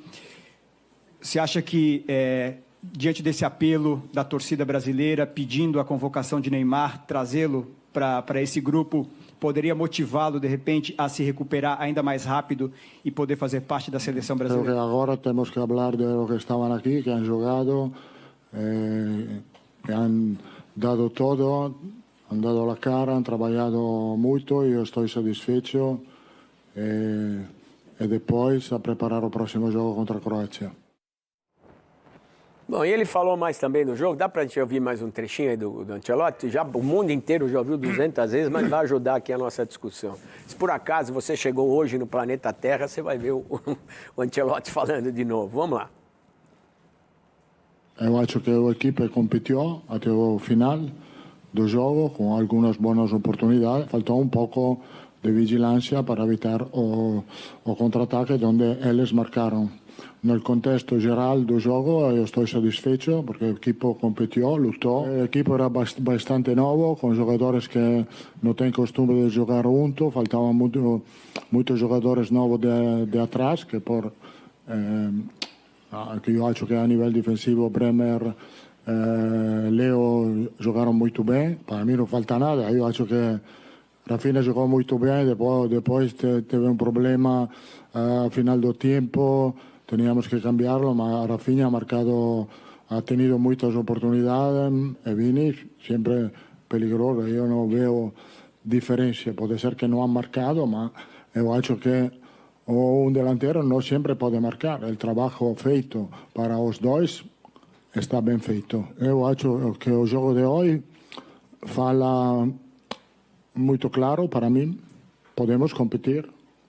Você acha que, diante desse apelo da torcida brasileira, pedindo a convocação de Neymar, trazê-lo para esse grupo, poderia motivá-lo, de repente, a se recuperar ainda mais rápido e poder fazer parte da seleção brasileira? Creo que agora temos que falar de los que estavam aqui, que han jogado, que han dado todo, han dado a cara, han trabalhado muito e eu estou satisfeito. E depois a preparar o próximo jogo contra a Croácia. Bom, e ele falou mais também do jogo. Dá para a gente ouvir mais um trechinho aí do Ancelotti? O mundo inteiro já ouviu 200 vezes, mas vai ajudar aqui a nossa discussão. Se por acaso você chegou hoje no planeta Terra, você vai ver o Ancelotti falando de novo. Vamos lá. Eu acho que a equipe competiu até o final do jogo com algumas boas oportunidades. Faltou um pouco de vigilância para evitar o contra-ataque onde eles marcaram. No contexto geral do jogo, eu estou satisfeito porque a equipe competiu, lutou. A equipe era bastante nova, com jogadores que não têm costume de jogar junto. Faltavam muitos jogadores novos de atrás, que eu acho que a nível defensivo, Bremer, Leo jogaram muito bem. Para mim não falta nada. Eu acho que Rafinha jogou muito bem, depois teve um problema ao final do tempo. Teníamos que cambiarlo, mas Rafinha ha tenido muchas oportunidades, e Vini siempre peligroso. Yo no veo diferencia. Puede ser que no han marcado, mas yo acho que un delantero no siempre puede marcar. El trabajo feito para os dois está bem feito. Eu acho que o jogo de hoje fala muito claro para mim. Podemos competir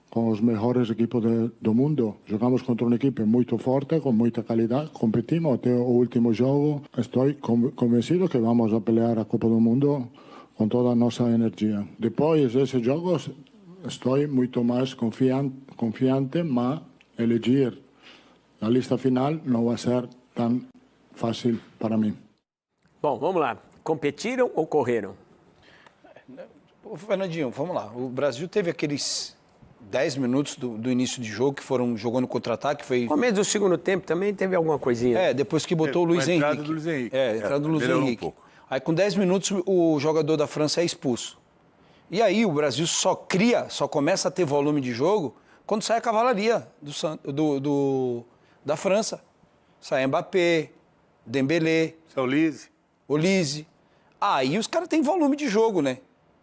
com os melhores equipos do mundo. Jogamos contra uma equipe muito forte, com muita qualidade. Competimos até o último jogo. Estou convencido que vamos a pelear a Copa do Mundo com toda a nossa energia. Depois desses jogos, estou muito mais confiante, mas elegir a lista final não vai ser tão fácil para mim. Bom, vamos lá. Competiram ou correram? Fernandinho, vamos lá. O Brasil teve aqueles 10 minutos do início de jogo que foram jogando contra-ataque. No começo do segundo tempo também teve alguma coisinha. Depois que botou o Luiz Henrique. Entrada do Luiz Henrique. Entrada do Luiz Henrique. Aí com 10 minutos o jogador da França é expulso. E aí o Brasil só começa a ter volume de jogo quando sai a cavalaria da França. Sai Mbappé, Dembélé, Olise. Aí os caras têm volume de jogo, né?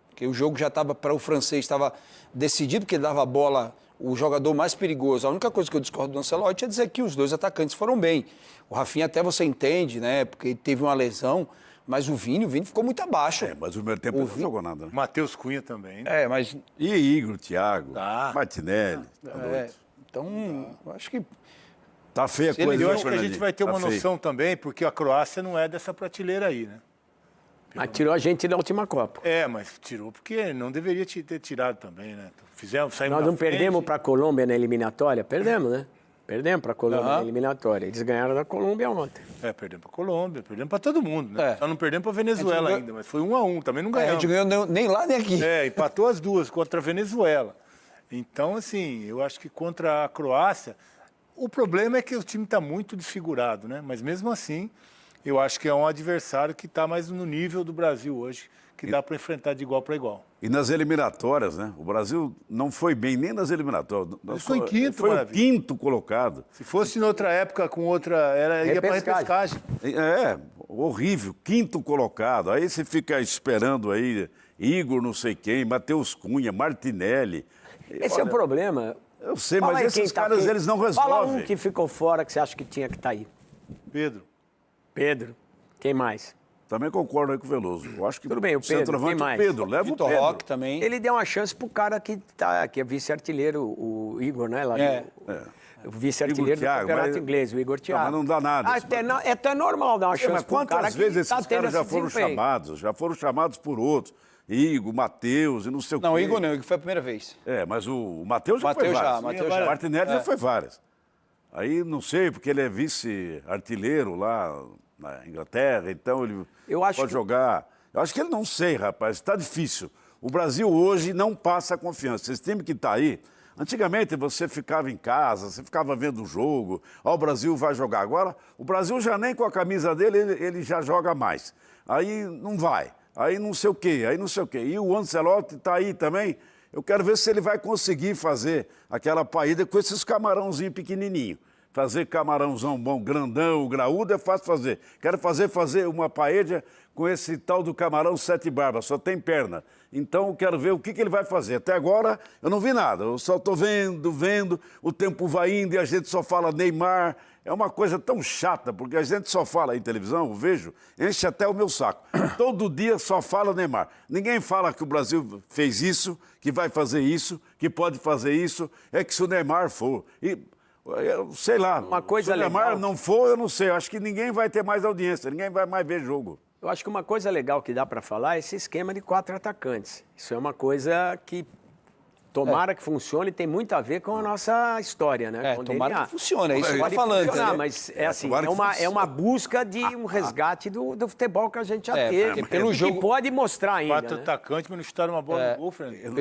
Porque o jogo já estava, para o francês, estava decidido, porque ele dava a bola, o jogador mais perigoso. A única coisa que eu discordo do Ancelotti é dizer que os dois atacantes foram bem. O Rafinha até você entende, né? Porque ele teve uma lesão, mas o Vini ficou muito abaixo. Mas o primeiro tempo ele não jogou nada, né? Matheus Cunha também. Mas... E Igor, Thiago, Martinelli. Então, eu acho que... Tá feia a coisa. Eu acho que a gente vai ter uma noção também, porque a Croácia não é dessa prateleira aí, né? Mas tirou a gente da última Copa. Mas tirou porque não deveria ter tirado também, né? Saímos Nós não perdemos para a Colômbia na eliminatória? Perdemos, né? Perdemos para a Colômbia na eliminatória. Eles ganharam da Colômbia ontem. Perdemos para a Colômbia, perdemos para todo mundo, né? Só não perdemos para a Venezuela ainda, mas foi 1-1, também não ganhamos. A gente ganhou nem lá nem aqui. Empatou as duas contra a Venezuela. Então, assim, eu acho que contra a Croácia, o problema é que o time está muito desfigurado, né? Mas mesmo assim, eu acho que é um adversário que está mais no nível do Brasil hoje, que dá para enfrentar de igual para igual. E nas eliminatórias, né? O Brasil não foi bem nem nas eliminatórias. Ele foi em quinto, foi o quinto colocado. Se fosse em outra época, com outra, ia para repescagem. Horrível, quinto colocado. Aí você fica esperando aí Igor não sei quem, Matheus Cunha, Martinelli. Esse é o problema. Eu sei, mas esses caras, eles não resolvem. Fala um que ficou fora, que você acha que tinha que estar aí. Pedro. Quem mais? Também concordo aí com o Veloso. Eu acho que tudo bem, o Pedro, centroavante, quem mais? Pedro, leva o Pedro. Roque também. Ele deu uma chance pro cara que é vice-artilheiro, o Igor, né? O vice-artilheiro do campeonato inglês, o Igor Thiago. Mas não dá nada. É até normal dar uma chance pro cara. Mas quantas vezes esses caras já foram chamados? Já foram chamados por outros. Igor, Matheus e não sei o quê. Não, Igor não, Igor foi a primeira vez. Mas o Matheus já foi várias. Matheus Martinelli já foi várias. Aí não sei, porque ele é vice-artilheiro lá na Inglaterra, então ele pode jogar. Eu acho que ele não sei, rapaz, está difícil. O Brasil hoje não passa confiança. Esse time que está aí, antigamente você ficava em casa, você ficava vendo o jogo, o Brasil vai jogar. Agora, o Brasil já nem com a camisa dele, ele já joga mais. Aí não vai, aí não sei o quê. E o Ancelotti está aí também. Eu quero ver se ele vai conseguir fazer aquela paella com esses camarãozinhos pequenininhos. Fazer camarãozão bom, grandão, graúdo é fácil fazer. Quero fazer uma paella com esse tal do camarão sete barbas, só tem perna. Então eu quero ver o que ele vai fazer. Até agora eu não vi nada, eu só estou vendo, o tempo vai indo e a gente só fala Neymar. É uma coisa tão chata, porque a gente só fala em televisão, eu vejo, enche até o meu saco. Todo dia só fala Neymar. Ninguém fala que o Brasil fez isso, que vai fazer isso, que pode fazer isso, é que se o Neymar for... Eu sei lá, uma coisa se o Neymar legal... não for, eu não sei. Eu acho que ninguém vai ter mais audiência, ninguém vai mais ver jogo. Eu acho que uma coisa legal que dá para falar é esse esquema de 4 atacantes. Isso é uma coisa que tomara que funcione, tem muito a ver com a nossa história, né? Tomara que funcione, é isso que eu tô falando. Mas é assim, é uma busca de um resgate do futebol que a gente já teve. Pelo jogo... que pode mostrar ainda. 4 atacantes, mas não chutaram uma bola no gol, Fernando.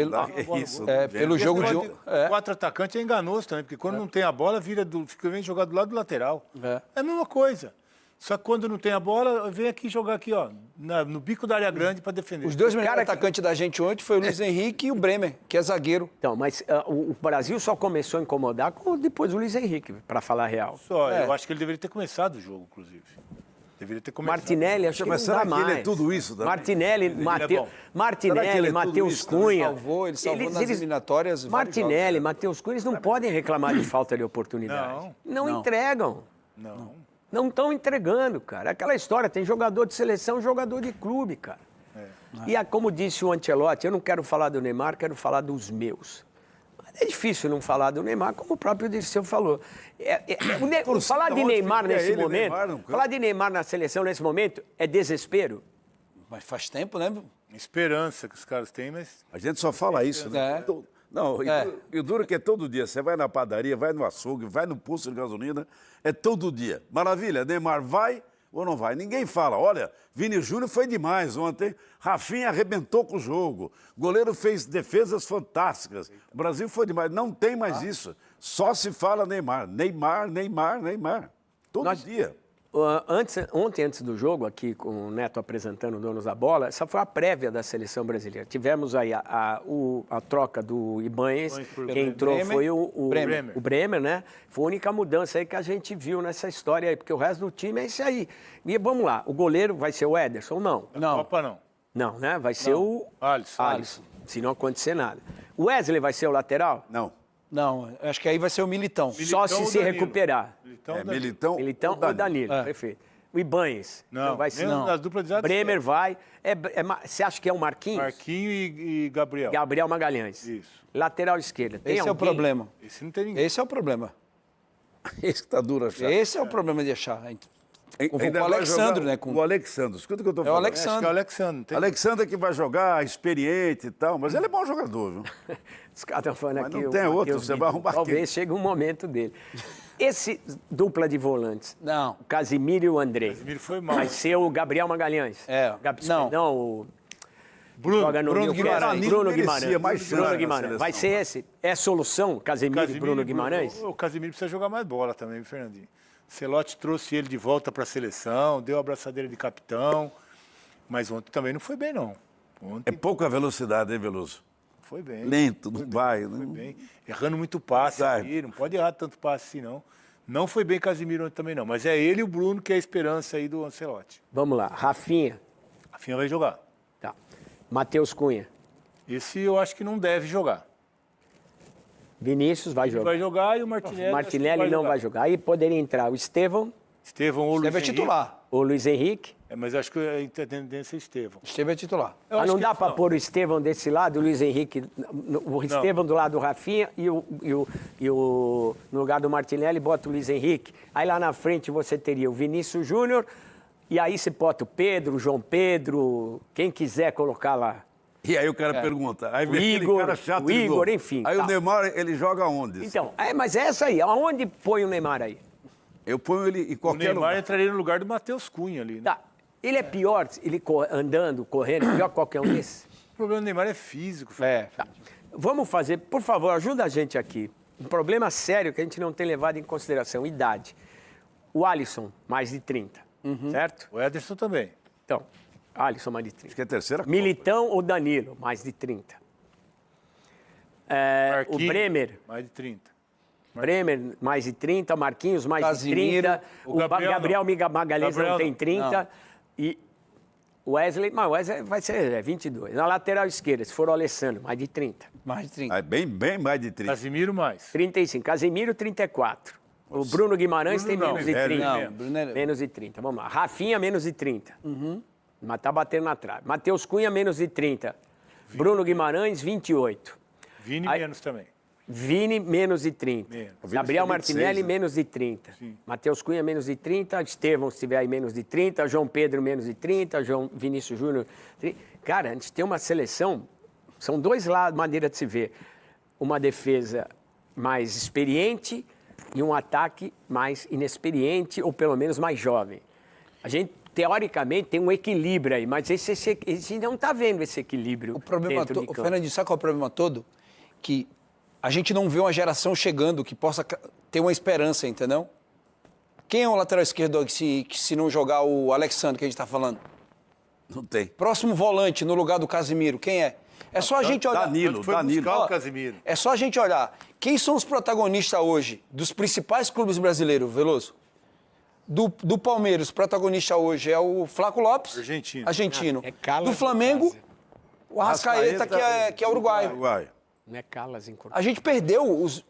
Pelo jogo de... 4 atacantes é enganoso também, porque quando não tem a bola, vem jogar do lado do lateral. É a mesma coisa. Só que quando não tem a bola, vem aqui jogar aqui, ó, no bico da área grande para defender. Os dois melhores atacantes da gente ontem foi o Luiz Henrique e o Bremer, que é zagueiro. Então, mas o Brasil só começou a incomodar depois do Luiz Henrique, para falar a real. Eu acho que ele deveria ter começado o jogo, inclusive. Deveria ter começado. Martinelli, acho que não dá mais. Ele é tudo isso também? Martinelli, Matheus Cunha. Ele salvou nas eliminatórias. Martinelli, Matheus Cunha, eles não podem reclamar de falta de oportunidade. Não entregam. Não estão entregando, cara. Aquela história, tem jogador de seleção, jogador de clube, cara. E como disse o Ancelotti, eu não quero falar do Neymar, quero falar dos meus. É difícil não falar do Neymar, como o próprio Dirceu falou. Falar de Neymar nesse momento, falar de Neymar na seleção nesse momento é desespero. Mas faz tempo, né? Esperança que os caras têm, mas... A gente só fala isso, né? Não, e o duro que é todo dia. Você vai na padaria, vai no açougue, vai no posto de gasolina, é todo dia. Maravilha, Neymar vai ou não vai? Ninguém fala, olha, Vini Júnior foi demais ontem, Rafinha arrebentou com o jogo, o goleiro fez defesas fantásticas, o Brasil foi demais. Não tem mais isso, só se fala Neymar. Todo dia. Ontem, antes do jogo, aqui com o Neto apresentando o Donos da Bola, essa foi a prévia da seleção brasileira. Tivemos aí a troca do Ibanez, quem entrou Bremer, foi o Bremer. Bremer, né? Foi a única mudança aí que a gente viu nessa história aí, porque o resto do time é esse aí. E vamos lá, o goleiro vai ser o Ederson ou não? Não. Copa não. Não, né? Vai ser o Alisson. se não acontecer nada. O Wesley vai ser o lateral? Não. Não, acho que aí vai ser o Militão. Só se ou se Danilo? recuperar. Militão, Militão ou Danilo, perfeito. O Ibanez? Não, vai ser. mesmo nas duplas de zaga. Bremer vai. Você acha que é o Marquinhos? Marquinho e Gabriel. Gabriel Magalhães. Isso. Lateral esquerda. Tem Esse é o alguém? problema. Esse não tem ninguém. Esse é o problema. Esse que tá duro achar. Esse é o problema de achar. Com Ainda o vai Alexandre, jogar né? Com... O Alexandre, escuta o que eu tô É o falando. Acho que é o Alexandre. Alexandre. Tem... Alexandre que vai jogar, experiente e tal, mas ele é bom jogador, viu? Os caras estão falando Mas aqui. não tem o outro, Matheus você vai Vitor. arrumar Talvez quem? chegue um momento dele. Esse dupla de volantes, Não. o Casimiro e o André, Casimiro foi mal. vai ser o Gabriel Magalhães? É, não. Não, o... Bruno, Joga no Bruno Rio, Guimarães. Bruno merecia Guimarães. mais chance Bruno na Guimarães. seleção. Vai ser esse? É solução, Casemiro e Bruno Guimarães? O Casimiro precisa jogar mais bola também, viu, Fernandinho? Celotti trouxe ele de volta para a seleção, deu a abraçadeira de capitão, mas ontem também não foi bem, não. É Ontem pouca velocidade, hein, Veloso? foi bem. Lento, não vai. Foi Não... bem. Errando muito passe Vai. aqui, não pode errar tanto passe assim, não. Não foi bem Casimiro ontem também, não. Mas é ele e o Bruno que é a esperança aí do Ancelotti. Vamos lá, Rafinha. Rafinha vai jogar. Tá. Matheus Cunha. Esse eu acho que não deve jogar. Vinícius vai jogar. Vai jogar e o Martinelli. Martinelli não vai jogar. Aí poderia entrar o Estevão, Estevão ou Luiz Esteve é Henrique. titular. o Luiz Henrique. Mas acho que a tendência é Estevão. Esteve é titular. Mas não dá para pôr o Estevão desse lado, o Luiz Henrique, o Estevão do lado do Rafinha e no lugar do Martinelli bota o Luiz Henrique. Aí lá na frente você teria o Vinícius Júnior e aí você bota o Pedro, o João Pedro, quem quiser colocar lá. E aí o cara pergunta, aí vem aquele Igor, cara chato o de Igor, novo. enfim, Aí tá. o Neymar, ele joga onde? Então, mas é essa aí, aonde põe o Neymar aí? Eu ponho ele em O qualquer Neymar lugar. entraria no lugar do Matheus Cunha ali, né? Tá. Ele é pior, ele andando, correndo, pior que qualquer um desses? O problema do Neymar é físico. Tá. Vamos fazer, por favor, ajuda a gente aqui. Um problema sério que a gente não tem levado em consideração, idade. O Alisson, mais de 30, certo? O Ederson também. Então, Alisson, mais de 30. Acho que é a terceira Militão ou Danilo, mais de 30. O Marquinhos, Bremer, mais de 30. Bremer, mais de 30. Marquinhos, mais Casimiro. de 30. O Gabriel Magalhães Gabriel não tem não. 30. E o Wesley, mas o Wesley vai ser 22. Na lateral esquerda, se for o Alessandro, mais de 30. Mais de 30. Aí bem mais de 30. Casimiro mais. 35. Casemiro, 34. O Bruno Guimarães Bruno tem não, menos de velho 30. Não, Bruno é- Menos de 30. Vamos lá. Rafinha, menos de 30. Mas tá batendo na trave. Matheus Cunha, menos de 30. Bruno Guimarães, 28. Vini Aí- menos também. Vini, menos de 30. Menos. Gabriel Vini tem 26, Martinelli, né? menos de 30. Matheus Cunha, menos de 30. Estevão, se tiver aí, menos de 30. João Pedro, menos de 30. João Vinícius Júnior, 30. Cara, a gente tem uma seleção, são dois lados, maneira de se ver. Uma defesa mais experiente e um ataque mais inexperiente, ou pelo menos mais jovem. A gente, teoricamente, tem um equilíbrio aí, mas esse não está vendo esse equilíbrio O problema dentro de todo, campo. Fernandinho, sabe qual é o problema todo? Que a gente não vê uma geração chegando que possa ter uma esperança, entendeu? Quem é o lateral esquerdo que se não jogar o Alexandre que a gente está falando? Não tem. Próximo volante no lugar do Casimiro, quem é? É só a gente olhar. Danilo, Foi Danilo. buscar Ó, o Casimiro. É só a gente olhar. Quem são os protagonistas hoje dos principais clubes brasileiros, Veloso? Do Palmeiras, o protagonista hoje é o Flaco Lopes. Argentino. É Carlos Do Flamengo, o Arrascaeta, que é uruguaio. Uruguai. Não é Calas incorporado. A gente perdeu os...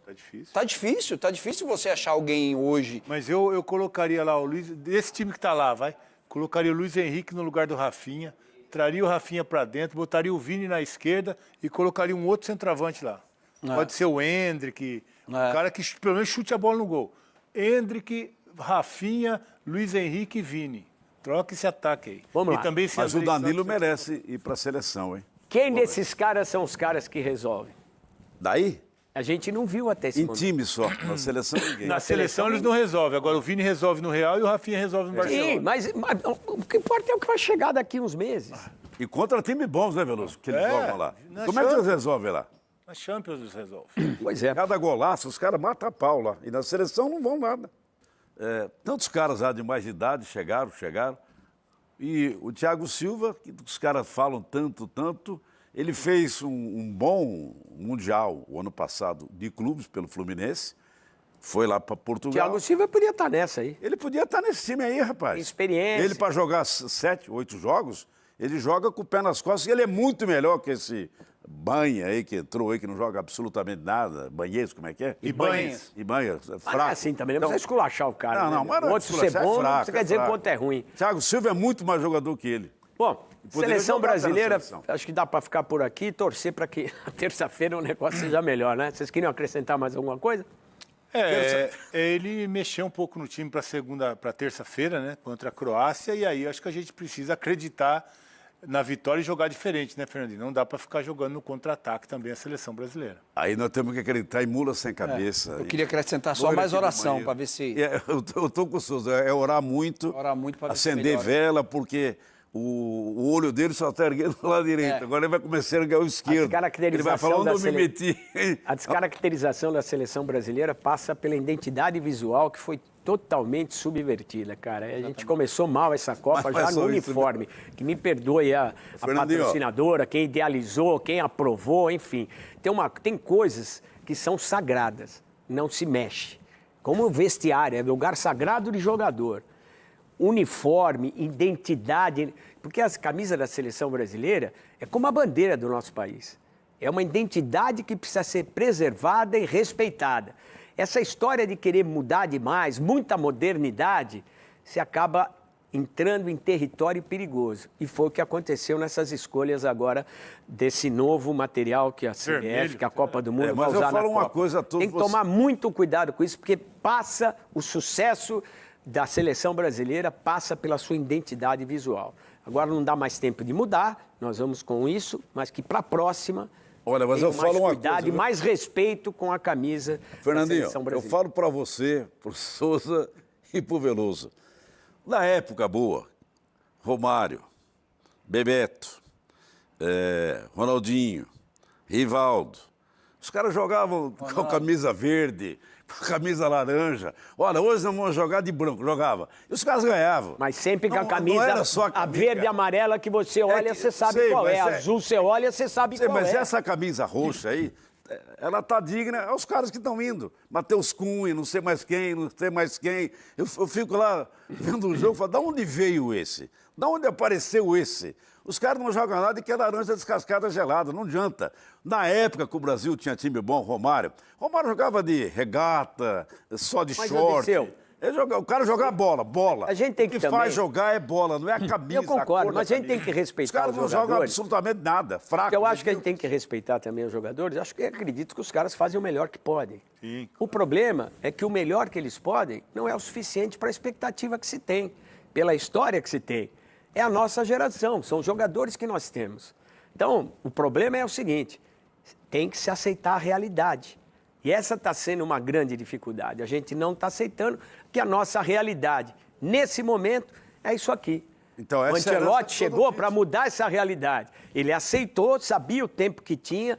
Tá difícil. Tá difícil você achar alguém hoje. Mas eu colocaria lá o Luiz, desse time que tá lá, vai. Colocaria o Luiz Henrique no lugar do Rafinha, traria o Rafinha para dentro, botaria o Vini na esquerda e colocaria um outro centroavante lá. Pode ser o Endrick, o cara que pelo menos chute a bola no gol. Endrick, Rafinha, Luiz Henrique e Vini. Troca esse ataque aí. Vamos E lá. também se Mas o Andrei Danilo Santos- merece ir para a seleção, hein? Quem desses caras são os caras que resolvem? Daí, A gente não viu até esse em momento. time só. Na seleção, ninguém. Na seleção eles não resolvem. Agora o Vini resolve no Real e o Rafinha resolve no Barcelona. Sim, mas o que importa é o que vai chegar daqui uns meses. E contra time bons, né, Veloso? Que eles jogam lá. na Como é que Champions. eles resolvem lá? Na Champions eles resolvem. Pois é. Cada golaço, os caras matam a pau lá. E na seleção não vão nada. Tantos caras já de mais de idade chegaram. E o Thiago Silva, que os caras falam tanto, ele fez um bom Mundial o ano passado de clubes pelo Fluminense, foi lá para Portugal. Thiago Silva podia estar nessa aí. Ele podia estar nesse time aí, rapaz. Tem experiência. Ele, para jogar 7, 8 jogos, ele joga com o pé nas costas. E ele é muito melhor que esse Banha aí, que entrou aí, que não joga absolutamente nada. Banhês, como é que é? Ibanez. Ibanez, Mas fraco. não é assim também, não precisa esculachar o cara. Não, né? mas não O é outro ser esculachar, bom, é fraco, você quer dizer que o outro é ruim. Thiago Silva é muito mais jogador que ele. Bom, poderia seleção jogar brasileira, na seleção. acho que dá para ficar por aqui e torcer para que a terça-feira o negócio seja melhor, né? Vocês queriam acrescentar mais alguma coisa? Ele mexeu um pouco no time para terça-feira, né, contra a Croácia, e aí acho que a gente precisa acreditar na vitória e jogar diferente, né, Fernandinho? Não dá para ficar jogando no contra-ataque também a seleção brasileira. Aí nós temos que acreditar em mula sem cabeça. Eu queria acrescentar só Loira mais aqui do oração, banheiro. para ver se... Eu tô com o Souza, é orar muito, Orar muito pra ver se acender melhora. vela, porque o olho dele só está erguendo do lado direito. Agora ele vai começar a erguer o esquerdo. Ele vai falar, onde eu me meti? A descaracterização da seleção brasileira passa pela identidade visual que foi totalmente subvertida, cara. A gente começou mal essa Copa Mas já no só isso, uniforme. Que me perdoe a Fernandinho, patrocinadora, quem idealizou, quem aprovou, enfim. Tem coisas que são sagradas, não se mexe. Como o vestiário, é lugar sagrado de jogador. Uniforme, identidade, porque a camisa da seleção brasileira é como a bandeira do nosso país. É uma identidade que precisa ser preservada e respeitada. Essa história de querer mudar demais, muita modernidade, se acaba entrando em território perigoso. E foi o que aconteceu nessas escolhas agora desse novo material que a CBF, Vermelho. que a Copa do Mundo vai mas eu usar na falo uma Copa. coisa a todos Tem que tomar muito cuidado com isso, porque passa o sucesso da seleção brasileira, passa pela sua identidade visual. Agora não dá mais tempo de mudar, nós vamos com isso, mas que para a próxima... Olha, mas tenham eu falo mais uma cuidado coisa, e viu? mais respeito com a camisa da Fernandinho, seleção eu brasileira. falo para você, pro Souza e pro Veloso. Na época boa, Romário, Bebeto, Ronaldinho, Rivaldo, os caras jogavam com a camisa verde, com a camisa laranja. Olha, hoje nós vamos jogar de branco, jogava. E os caras ganhavam. Mas sempre com a Não camisa, era só a verde e amarela que você olha, que- você sabe sei, qual é. mas é- Azul você olha, você sabe Sei, qual mas é. essa camisa roxa aí, ela tá digna aos caras que estão indo. Matheus Cunha, não sei mais quem. Eu fico lá vendo o jogo e falo, da onde veio esse? Da onde apareceu esse? Os caras não jogam nada e quer laranja descascada gelada, não adianta. Na época que o Brasil tinha time bom, Romário jogava de regata, só de Mas, short. Odisseu, O cara jogava bola. A gente tem que O que também- faz jogar é bola, não é a camisa. Eu concordo, a cor da mas a gente tem camisa. que respeitar Os caras os não jogam jogadores. absolutamente nada, fraco. Eu acho que a gente tem que respeitar também os jogadores. Acho que acredito que os caras fazem o melhor que podem. Sim. O problema é que o melhor que eles podem não é o suficiente para a expectativa que se tem, pela história que se tem. É a nossa geração, são os jogadores que nós temos. Então, o problema é o seguinte, tem que se aceitar a realidade. E essa está sendo uma grande dificuldade. A gente não está aceitando que a nossa realidade, nesse momento, é isso aqui. Então, O essa é a herança Ancelotti de chegou todo para mudar essa realidade. Ele aceitou, sabia o tempo que tinha,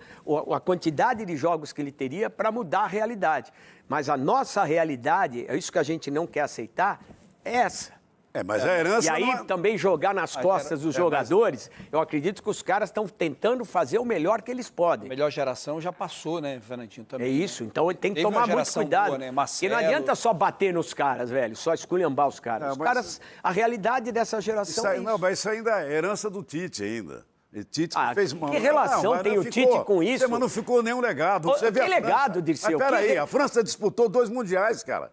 a quantidade de jogos que ele teria para mudar a realidade. Mas a nossa realidade, é isso que a gente não quer aceitar, é essa. Mas a herança E aí não é... também jogar nas costas dos jogadores, eu acredito que os caras estão tentando fazer o melhor que eles A podem. melhor geração já passou, né, Fernandinho? Também, É isso, então tem que Teve uma tomar muito geração cuidado. boa, né? Porque Marcelo. não adianta só bater nos caras, velho, só esculhambar os caras. Os mas- caras, a realidade dessa Isso geração aí, é não, isso. mas isso ainda é herança do Tite ainda. E Tite Ah, fez que relação mas tem não o Tite com isso? Mas não ficou nenhum legado. Ô, Você vê que a França. legado, Dirceu? Mas peraí, Que- a França disputou 2 mundiais, cara.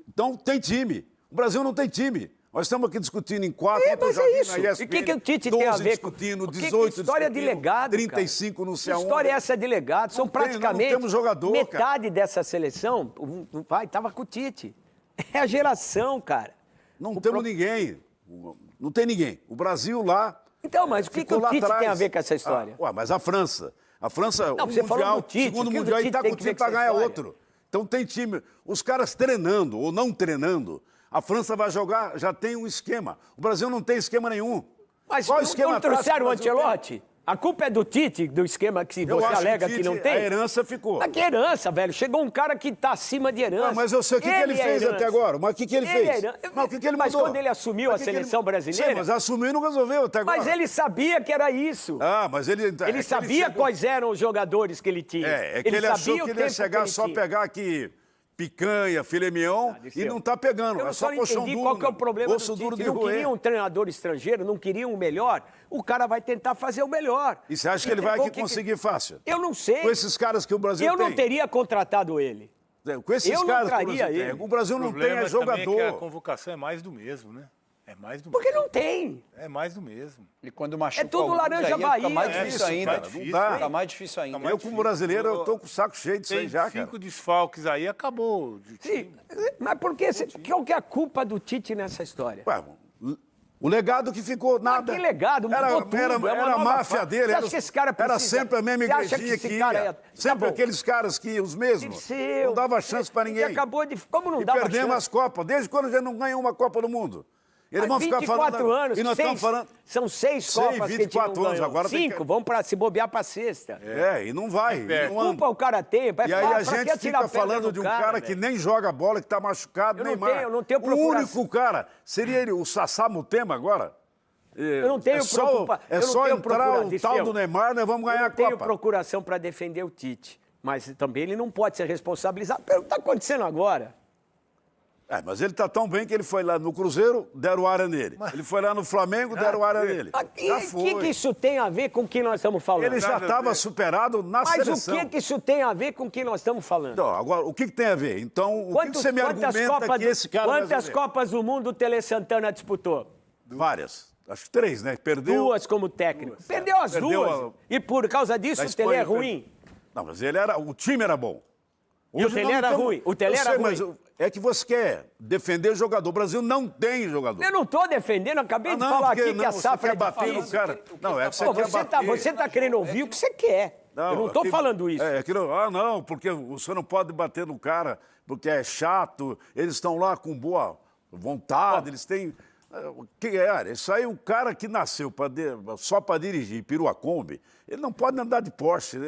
Então tem time. O Brasil não tem time. Nós estamos aqui discutindo em 4. Mas é isso. E o que o Tite tem a ver com... discutindo, Que 18 história de discutindo, legado, 35 cara? não sei Que aonde. história é essa de legado? São Não tem, praticamente... não temos jogador, metade dessa seleção, estava com o Tite. É a geração, cara. Não temos ninguém. Não tem ninguém. O Brasil lá... Então, mas o que ficou o lá Tite atrás. tem a ver com essa história? Mas a França. A França, Não, o você falou mundial, do Tite, segundo o que o mundial, Tite e tá tem com que ver time com para essa ganhar história? outro. Então tem time, os caras treinando ou não treinando, a França vai jogar, já tem um esquema. O Brasil não tem esquema nenhum. Mas Qual não esquema tático trouxeram o Brasil tem? Ancelotti? A culpa é do Tite, do esquema que Eu você acho alega o que Tite, não tem? A herança ficou. Mas que herança, velho? Chegou um cara que tá acima de herança. Não, mas eu sei o que ele é fez herança. até agora. Mas o que ele fez? é herança. Mas o que ele Mas mudou? quando ele assumiu Mas a o que que seleção brasileira... Sim, mas assumiu e não resolveu até agora. Mas ele sabia que era isso. Ah, mas ele... Ele sabia quais eram os jogadores que ele tinha. É que ele achou que ele ia chegar só pegar aqui picanha, filé mignon e não tá pegando. Eu É só só não colchão entendi duro. qual que é o problema osso do duro Tite. de Não roer. queria um treinador estrangeiro, não queria um melhor. O cara vai tentar fazer o melhor. E você acha que ele vai Entregou aqui conseguir fácil? Eu não sei. Com esses caras que o Brasil Eu tem. não teria contratado ele. Com esses eu não caras que o traria Brasil tem. ele. O Brasil não tem problema também é que jogador. a convocação é mais do mesmo, né? É mais do Porque mesmo. não tem. É mais do mesmo. E quando machuca É tudo alguns, laranja aí fica Bahia. mais É difícil isso, ainda. mais difícil, não dá. Fica mais difícil ainda. mais Eu, como brasileiro, eu tô com o saco cheio disso aí Tem já, cara. 5 desfalques aí, acabou. Sim, mas por que? Qual que é a culpa do Tite nessa história? Ué, o legado que ficou, nada. Que legado, mudou era, tudo. Era, é uma era a nova máfia fase. dele. Você Era, acha que esse cara era precisa... sempre a mesma Você acha que igrejinha esse que cara ia. é- Tá Sempre bom. aqueles caras que os mesmos. Seu. Não dava chance pra ninguém. Ele acabou de... Como não E dava perdemos chance? as Copas. Desde quando já não ganhou uma Copa do Mundo? Eles Mas vão ficar 24 falando... anos, E nós estamos falando... são 6 Seis, Copas que a gente 24 não anos, ganhou. agora tem 5, que- vamos para se bobear para sexta. É, e não vai. Que não anda. culpa o cara tem? E aí a gente fica pedra falando no de um cara que velho? nem joga bola, que tá machucado, Eu não Neymar. tenho- eu não tenho O procuração. único cara, seria ele, o Sassá Mutema agora? Eu não tenho É só entrar o tal do Neymar, nós vamos Eu ganhar não tenho a Copa. procuração para defender o Tite. Mas também ele não pode ser responsabilizado pelo que está acontecendo agora. É, mas ele tá tão bem que ele foi lá no Cruzeiro, deram área nele. Ele foi lá no Flamengo, deram área nele. Já O foi. que isso tem a ver com o que nós estamos falando? Ele já estava superado na Mas seleção. o que isso tem a ver com o que nós estamos falando? Não, agora, o que tem a ver? Então, o que você me argumenta que esse cara vai quantas resolver? Copas do Mundo o Tele Santana disputou? Várias. Acho que 3, né? Perdeu... 2 como técnico. Perdeu as Perdeu duas. E por causa disso Da o Tele é Espanha, ruim. Não, mas o time era bom. E o Hoje Tele nós era estamos- ruim. O Tele Eu era sei, ruim. mas é que você quer defender o jogador. O Brasil não tem jogador. Eu não estou defendendo, acabei de não, falar porque aqui que a você safra quer é bater no difícil. cara. Não, é que você Pô, quer você bater. tá querendo ouvir o que você quer. Eu não estou aqui- falando isso. É, aquilo, não, porque você não pode bater no cara, porque é chato, eles estão lá com boa vontade, eles têm... Isso aí, o cara que nasceu só para dirigir Piruacombi, ele não pode andar de Porsche,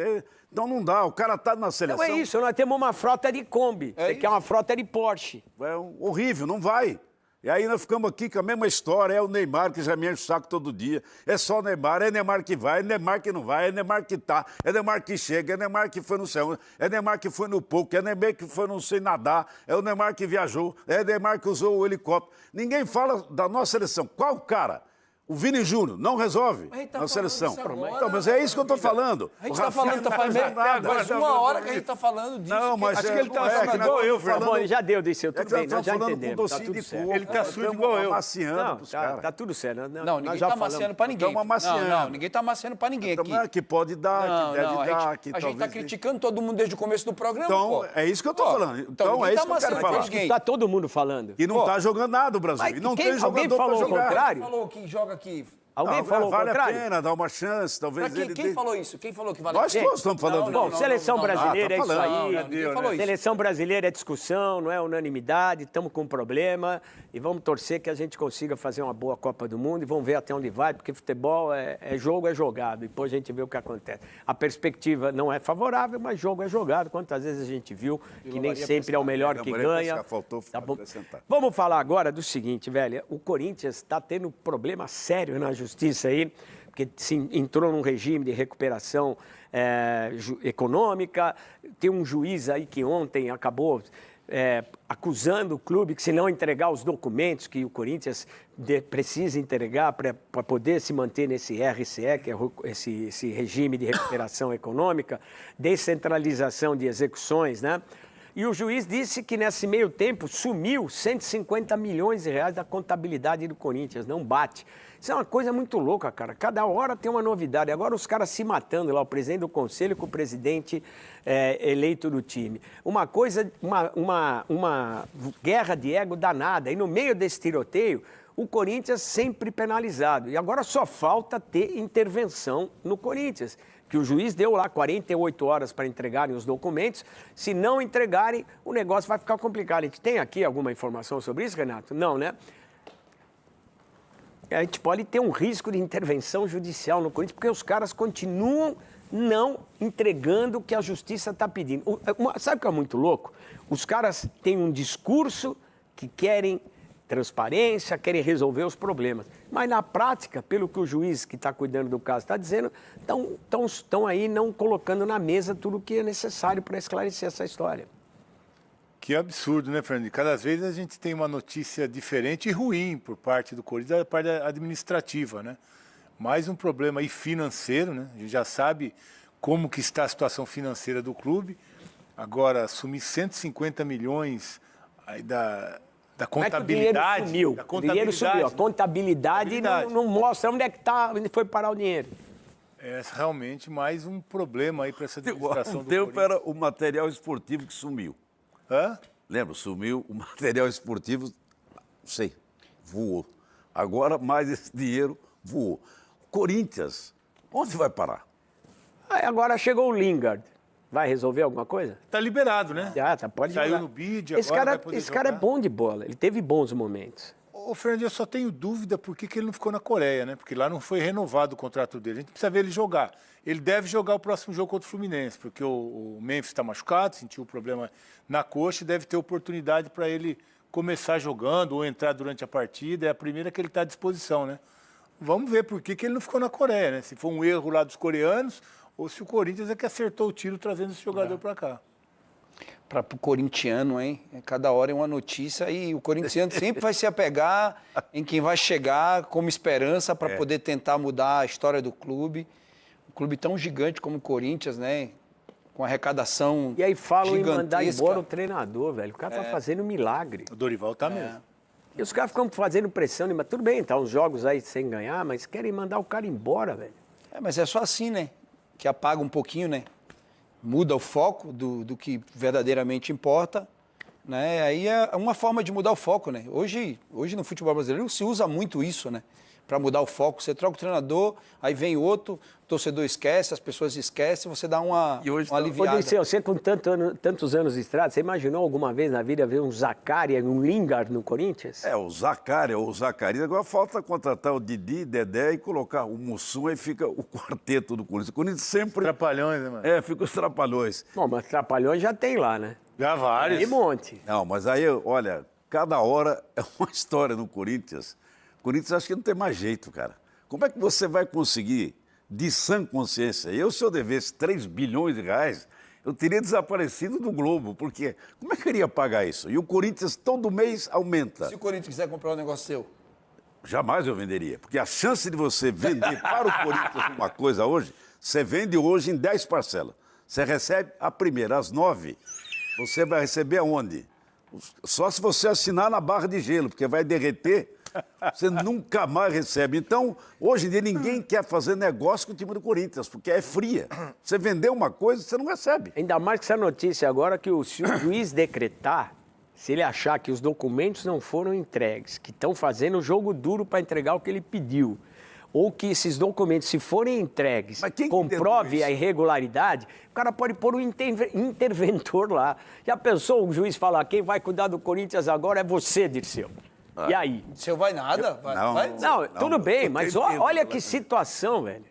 então não dá, o cara está na seleção. Não é isso, nós temos uma frota de Kombi. Você quer uma frota de Porsche. É horrível, não vai. E aí nós ficamos aqui com a mesma história, é o Neymar que já me enche o saco todo dia, é só Neymar, é Neymar que vai, é Neymar que não vai, é Neymar que tá, é Neymar que chega, é Neymar que foi no céu, é Neymar que foi no pouco, é Neymar que foi não sei nadar, é o Neymar que viajou, é Neymar que usou o helicóptero. Ninguém fala da nossa seleção. Qual cara? O Vini Júnior não resolve na seleção. Então, mas é isso que eu estou falando. A gente está falando, faz uma hora que a gente está falando disso. Não, mas Acho que ele tá não falando que nós igual eu, estamos Fernando. Bom, já deu, Disseu, tudo bem, nós já falando entendemos. com Tá docinho tudo de certo. coco. Ele tá surdo igual eu. Amaciando Não, pros tá, caras. tá tudo certo. Não, nós ninguém já está falamos. amaciando para ninguém. Estamos amaciando. Não, ninguém está amaciando para ninguém aqui. Também que pode dar, Não, que deve não, dar, que a gente talvez... está criticando todo mundo desde o começo do programa, Então, pô. é isso que eu estou falando. Então, ninguém é isso tá que eu quero amaciando falar. ninguém. Tá todo mundo falando. E não está jogando nada o Brasil. Mas E não quem- tem alguém jogador para falou o jogar. contrário? Quem falou que joga aqui? Alguém falou o vale contrário? a pena dar uma chance, talvez Pra ele... quem falou isso? Quem falou que vale a Nós pena? todos estamos falando Bom, disso. seleção brasileira tá é isso falando. aí. Não, ninguém falou isso. Seleção brasileira é discussão, não é unanimidade, estamos com um problema e vamos torcer que a gente consiga fazer uma boa Copa do Mundo e vamos ver até onde vai, porque futebol é jogo, é jogado, e depois a gente vê o que acontece. A perspectiva não é favorável, mas jogo é jogado. Quantas vezes a gente viu que nem sempre é o melhor que ganha. Faltou Tá bom? acrescentar. Vamos falar agora do seguinte, velho. O Corinthians está tendo problema sério na justiça aí, porque entrou num regime de recuperação econômica. Tem um juiz aí que ontem acabou acusando o clube que, se não entregar os documentos que o Corinthians precisa entregar para poder se manter nesse RCE, que é esse regime de recuperação econômica, descentralização de execuções, né? E o juiz disse que nesse meio tempo sumiu 150 milhões de reais da contabilidade do Corinthians, não bate. Isso é uma coisa muito louca, cara. Cada hora tem uma novidade. Agora os caras se matando lá, o presidente do conselho com o presidente eleito do time. Uma coisa, uma guerra de ego danada. E no meio desse tiroteio, o Corinthians sempre penalizado. E agora só falta ter intervenção no Corinthians, que o juiz deu lá 48 horas para entregarem os documentos. Se não entregarem, o negócio vai ficar complicado. A gente tem aqui alguma informação sobre isso, Renato? Não, né? A gente pode ter um risco de intervenção judicial no Corinthians, porque os caras continuam não entregando o que a justiça está pedindo. Sabe o que é muito louco? Os caras têm um discurso que querem transparência, querem resolver os problemas. Mas, na prática, pelo que o juiz que está cuidando do caso está dizendo, estão aí não colocando na mesa tudo o que é necessário para esclarecer essa história. Que absurdo, né, Fernando? Cada vez a gente tem uma notícia diferente e ruim por parte do Corinthians, da parte administrativa, né? Mais um problema aí financeiro, né? A gente já sabe como que está a situação financeira do clube. Agora, assumir 150 milhões aí da contabilidade. O dinheiro sumiu. A contabilidade não mostra onde é que está, onde foi parar o dinheiro. É realmente mais um problema aí para essa administração do tempo Corinthians. era o material esportivo que sumiu. Hã? Lembra? Sumiu o material esportivo, não sei, voou. Agora mais esse dinheiro voou. Corinthians, onde vai parar? Agora chegou o Lingard. Vai resolver alguma coisa? Tá liberado, né? Pode Saiu jogar. no bid, Esse agora cara, vai poder esse cara é jogar. bom de bola. Ele teve bons momentos. Ô, Fernando, eu só tenho dúvida por que ele não ficou na Coreia, né? Porque lá não foi renovado o contrato dele. A gente precisa ver ele jogar. Ele deve jogar o próximo jogo contra o Fluminense, porque o Memphis está machucado, sentiu um problema na coxa e deve ter oportunidade para ele começar jogando ou entrar durante a partida. É a primeira que ele está à disposição, né? Vamos ver por que ele não ficou na Coreia, né? Se foi um erro lá dos coreanos ou se o Corinthians é que acertou o tiro trazendo esse jogador para cá. Para o corintiano, hein? Cada hora é uma notícia e o corintiano sempre vai se apegar em quem vai chegar como esperança para poder tentar mudar a história do clube. Um clube tão gigante como o Corinthians, né? Com arrecadação E aí falam em mandar gigantesca. embora o treinador, velho. O cara tá fazendo milagre. O Dorival tá mesmo. E os caras ficam fazendo pressão. Mas tudo bem, tá uns jogos aí sem ganhar, mas querem mandar o cara embora, velho. Mas é só assim, né? Que apaga um pouquinho, né? Muda o foco do que verdadeiramente importa, né? Aí é uma forma de mudar o foco, né? Hoje no futebol brasileiro se usa muito isso, né? Para mudar o foco. Você troca o treinador, aí vem outro, o torcedor esquece, as pessoas esquecem, você dá uma aliviada. Ô, Dirceu, você com tantos anos de estrada, você imaginou alguma vez na vida ver um Zaccaria, um Lingard no Corinthians? O Zaccaria ou o Zacarias. Agora falta contratar o Didi, Dedé e colocar o Mussum, aí fica o quarteto do Corinthians. O Corinthians sempre... Trapalhões, né, mano? Fica os trapalhões. Bom, mas Trapalhões já tem lá, né? Já vários. Tem monte. Não, mas aí, olha, cada hora é uma história no Corinthians. O Corinthians acho que não tem mais jeito, cara. Como é que você vai conseguir, de sã consciência? Se eu devesse 3 bilhões de reais, eu teria desaparecido do Globo, porque como é que eu iria pagar isso? E o Corinthians todo mês aumenta. Se o Corinthians quiser comprar um negócio seu? Jamais eu venderia, porque a chance de você vender para o Corinthians uma coisa hoje, você vende hoje em 10 parcelas. Você recebe a primeira, às 9. Você vai receber aonde? Só se você assinar na barra de gelo, porque vai derreter, você nunca mais recebe. Então, hoje em dia, ninguém quer fazer negócio com o time do Corinthians, porque é fria. Você vendeu uma coisa, você não recebe. Ainda mais que essa notícia agora que se o juiz decretar, se ele achar que os documentos não foram entregues, que estão fazendo o jogo duro para entregar o que ele pediu, ou que esses documentos, se forem entregues, comprove a irregularidade, o cara pode pôr um interventor lá. Já pensou o juiz falar, quem vai cuidar do Corinthians agora é você, Dirceu? E aí? Seu vai nada? Não, tudo bem, mas olha que situação, velho.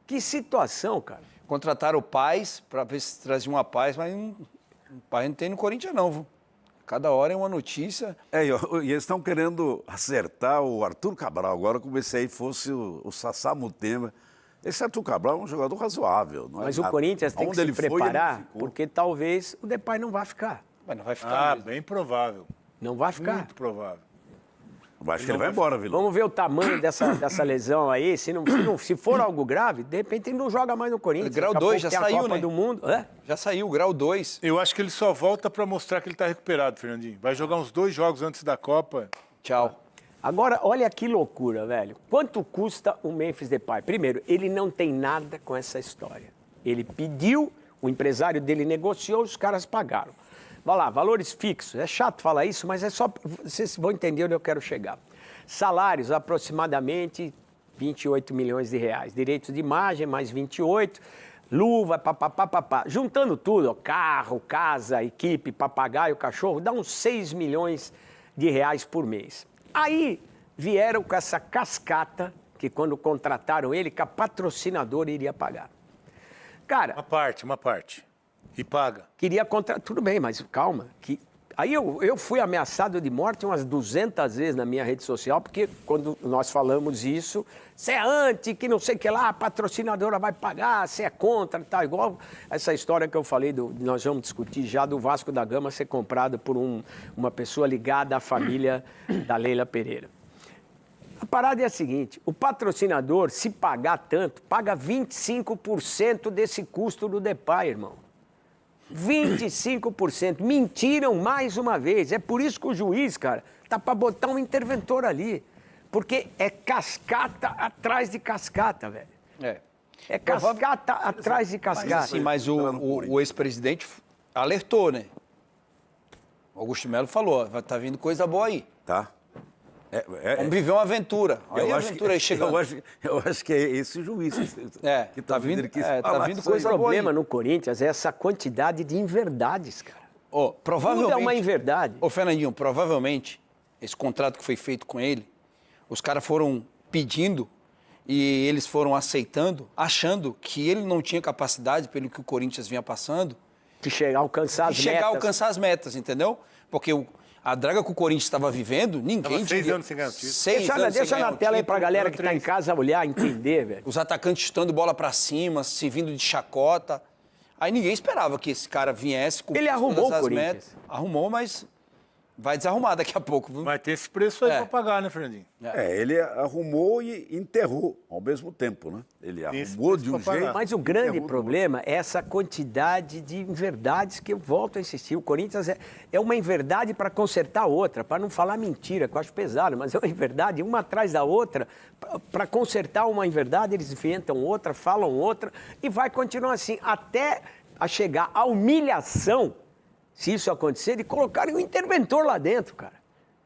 Que situação, cara. Contrataram o Paz para ver se trazia uma Paz, mas o Paz não tem no Corinthians não, viu? Cada hora é uma notícia. E eles estão querendo acertar o Arthur Cabral, agora como se aí fosse o Sassá Mutema. Esse Arthur Cabral é um jogador razoável. Não mas é o Corinthians tem que se preparar, porque talvez o Depay não vá ficar. Mas não vai ficar mesmo. Bem provável. Não vai ficar. Muito provável. Eu acho que ele vai embora, Vilão. Vamos ver o tamanho dessa lesão aí. Se for algo grave, de repente ele não joga mais no Corinthians. Grau 2 já saiu, Copa né? do Mundo. Já saiu, grau 2. Eu acho que ele só volta para mostrar que ele está recuperado, Fernandinho. Vai jogar uns 2 jogos antes da Copa. Tchau. Agora, olha que loucura, velho. Quanto custa o Memphis Depay? Primeiro, ele não tem nada com essa história. Ele pediu, o empresário dele negociou, os caras pagaram. Vai lá, valores fixos. É chato falar isso, mas é só... Vocês vão entender onde eu quero chegar. Salários, aproximadamente 28 milhões de reais. Direitos de imagem, mais 28. Luva, papapá. Juntando tudo, ó, carro, casa, equipe, papagaio, cachorro, dá uns 6 milhões de reais por mês. Aí, vieram com essa cascata, que quando contrataram ele, que a patrocinadora iria pagar. Cara... Uma parte. E paga. Queria contratar... Tudo bem, mas calma. Aí eu fui ameaçado de morte umas 200 vezes na minha rede social, porque quando nós falamos isso, você é anti, que não sei o que lá, a patrocinadora vai pagar, você é contra, tá igual essa história que eu falei, nós vamos discutir já, do Vasco da Gama ser comprado por uma pessoa ligada à família da Leila Pereira. A parada é a seguinte, o patrocinador, se pagar tanto, paga 25% desse custo do Depay, irmão. 25%. Mentiram mais uma vez. É por isso que o juiz, cara, tá para botar um interventor ali. Porque é cascata atrás de cascata, velho. É cascata atrás de cascata. Mas o ex-presidente alertou, né? O Augusto Melo falou, vai estar vindo coisa boa aí. Tá. Vamos viver uma aventura. Olha a aventura aí chegando. Eu acho que é esse o juiz. Que tá vindo O coisa boa aí. problema no Corinthians é essa quantidade de inverdades, cara. Provavelmente, tudo é uma inverdade. Fernandinho, provavelmente, esse contrato que foi feito com ele, os caras foram pedindo e eles foram aceitando, achando que ele não tinha capacidade, pelo que o Corinthians vinha passando, de chegar a alcançar as metas, entendeu? Porque a draga que o Corinthians estava vivendo, ninguém tinha. 6 anos sem ganhar o título. Deixa na tela aí pra galera que tá em casa olhar, entender, velho. Os atacantes chutando bola pra cima, se vindo de chacota. Aí ninguém esperava que esse cara viesse com ele arrumou o Corinthians. Metas. Arrumou, mas vai desarrumar daqui a pouco. Viu? Vai ter esse preço aí pra pagar, né, Fernandinho? Ele arrumou e enterrou ao mesmo tempo, né? Ele arrumou de um jeito... Mas o grande problema é essa quantidade de inverdades que eu volto a insistir. O Corinthians é uma inverdade para consertar outra, para não falar mentira, que eu acho pesado, mas é uma inverdade uma atrás da outra. Para consertar uma inverdade, eles inventam outra, falam outra, e vai continuar assim, até a chegar à humilhação, se isso acontecer, de colocarem um interventor lá dentro, cara.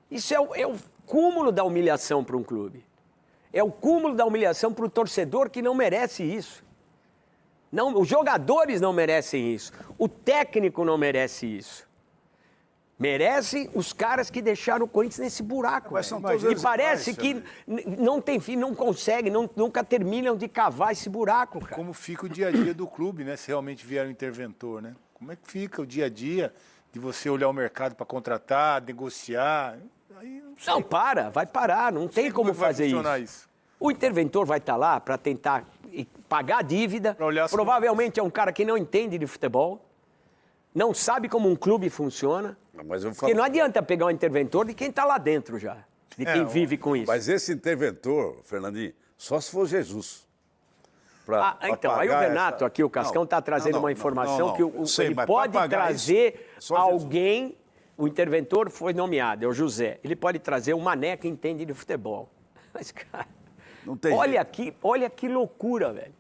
Isso é o cúmulo da humilhação para um clube. É o cúmulo da humilhação para o torcedor que não merece isso. Não, os jogadores não merecem isso. O técnico não merece isso. Merecem os caras que deixaram o Corinthians nesse buraco. E parece que não tem fim, não conseguem, nunca terminam de cavar esse buraco, cara. Como fica o dia a dia do clube, né? Se realmente vier um interventor, né? Como é que fica o dia a dia de você olhar o mercado para contratar, negociar? Aí não, vai parar, não tem como fazer isso. O interventor vai estar lá para tentar pagar a dívida. Provavelmente é um cara que não entende de futebol, não sabe como um clube funciona. Porque não adianta pegar um interventor de quem está lá dentro já, de quem vive com isso. Mas esse interventor, Fernandinho, só se for Jesus. Então, aí o Renato, aqui, o Cascão, está trazendo uma informação que ele pode trazer alguém, o interventor foi nomeado, é o José, ele pode trazer um mané que entende de futebol. Mas, cara, olha que loucura, velho.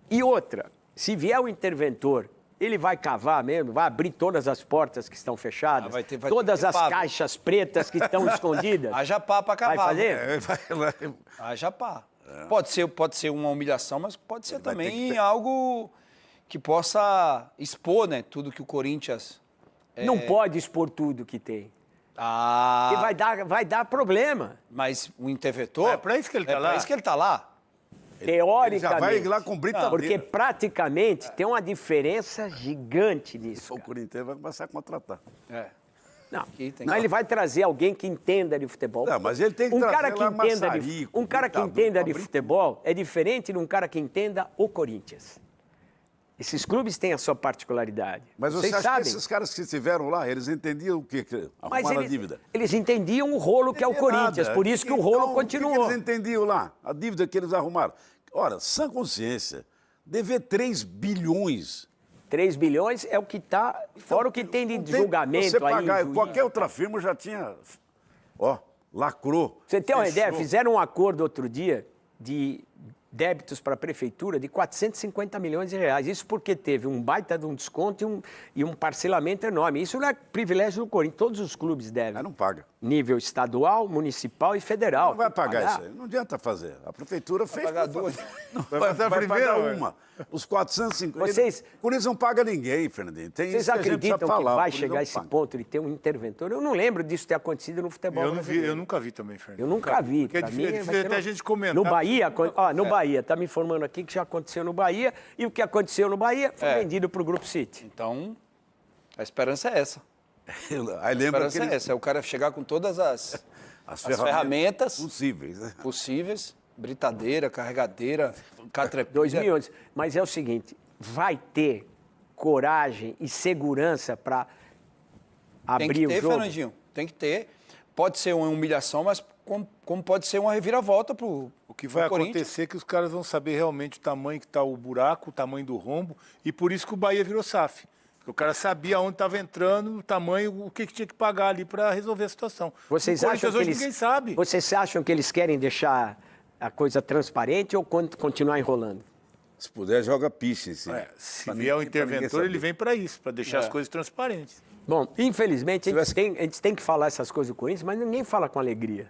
E outra, se vier o interventor, ele vai cavar mesmo, vai abrir todas as portas que estão fechadas, todas as caixas pretas que estão escondidas. Haja pá para cavar. Vai fazer? Haja pá. Pode ser uma humilhação, mas pode ser também algo que possa expor, né, tudo que o Corinthians... Não pode expor tudo que tem. Porque vai dar problema. Mas o interventor... É para isso que ele está lá. É para isso que ele está lá. Teoricamente. Ele já vai lá com britadeira. Porque praticamente tem uma diferença gigante nisso. O Corinthians vai começar a contratar. Não, ele vai trazer alguém que entenda de futebol. Não, mas ele tem que trazer um cara que entenda de futebol é diferente de um cara que entenda o Corinthians. Esses clubes têm a sua particularidade. Mas você acha que esses caras que estiveram lá, eles entendiam o quê? Arrumar a dívida? Eles entendiam o rolo que é o Corinthians, por isso que o rolo continuou. O que eles entendiam lá? A dívida que eles arrumaram. Ora, sã consciência, dever 3 bilhões... 3 bilhões é o que está, fora o que tem de julgamento você pagar, aí. Qualquer outra firma já tinha, lacrou. Você tem uma ideia? Fizeram um acordo outro dia de débitos para a prefeitura de 450 milhões de reais. Isso porque teve um baita de um desconto e um parcelamento enorme. Isso não é privilégio do Corinthians, todos os clubes devem. Mas não paga. Nível estadual, municipal e federal. Não vai Tem que pagar isso aí. Não adianta fazer. A prefeitura fez. pagar duas. Não, Vai vai fazer a vai primeira, pagar ué. uma. Os 450. Vocês- O Corinthians não paga ninguém, Fernandinho. Tem Vocês isso que a gente acreditam precisa que falar. vai O Corinthians chegar não a esse paga. ponto de ter um interventor? Eu não lembro disso ter acontecido no futebol Eu não vi, brasileiro. eu nunca vi também, Fernando. Eu nunca vi. Porque é Pra difícil, mim, é vai difícil ter até um- a gente comentar. No Bahia, no Bahia, está me informando aqui que já aconteceu no Bahia, e o que aconteceu no Bahia foi vendido para o Grupo City. Então, a esperança é essa. Aí A lembra esperança que é essa, é o cara chegar com todas as ferramentas possíveis. Né? possíveis, britadeira, carregadeira, catrepilha. 2 milhões. Mas é o seguinte, vai ter coragem e segurança para Tem abrir que o ter, jogo? Fernandinho, tem que ter. Pode ser uma humilhação, mas como pode ser uma reviravolta pro O que vai Corinthians. acontecer é que os caras vão saber realmente o tamanho que está o buraco, o tamanho do rombo, e por isso que o Bahia virou SAF. Porque o cara sabia onde estava entrando, o tamanho, o que tinha que pagar ali para resolver a situação. Vocês No acham Corinthians que hoje eles, ninguém sabe. Vocês acham que eles querem deixar a coisa transparente ou continuar enrolando? Se puder, joga piche em cima. Se Pra vier o ninguém- pra ninguém interventor, ele saber. vem para isso, para deixar as coisas transparentes. Bom, infelizmente, a gente tem que falar essas coisas do Corinthians, mas ninguém fala com alegria.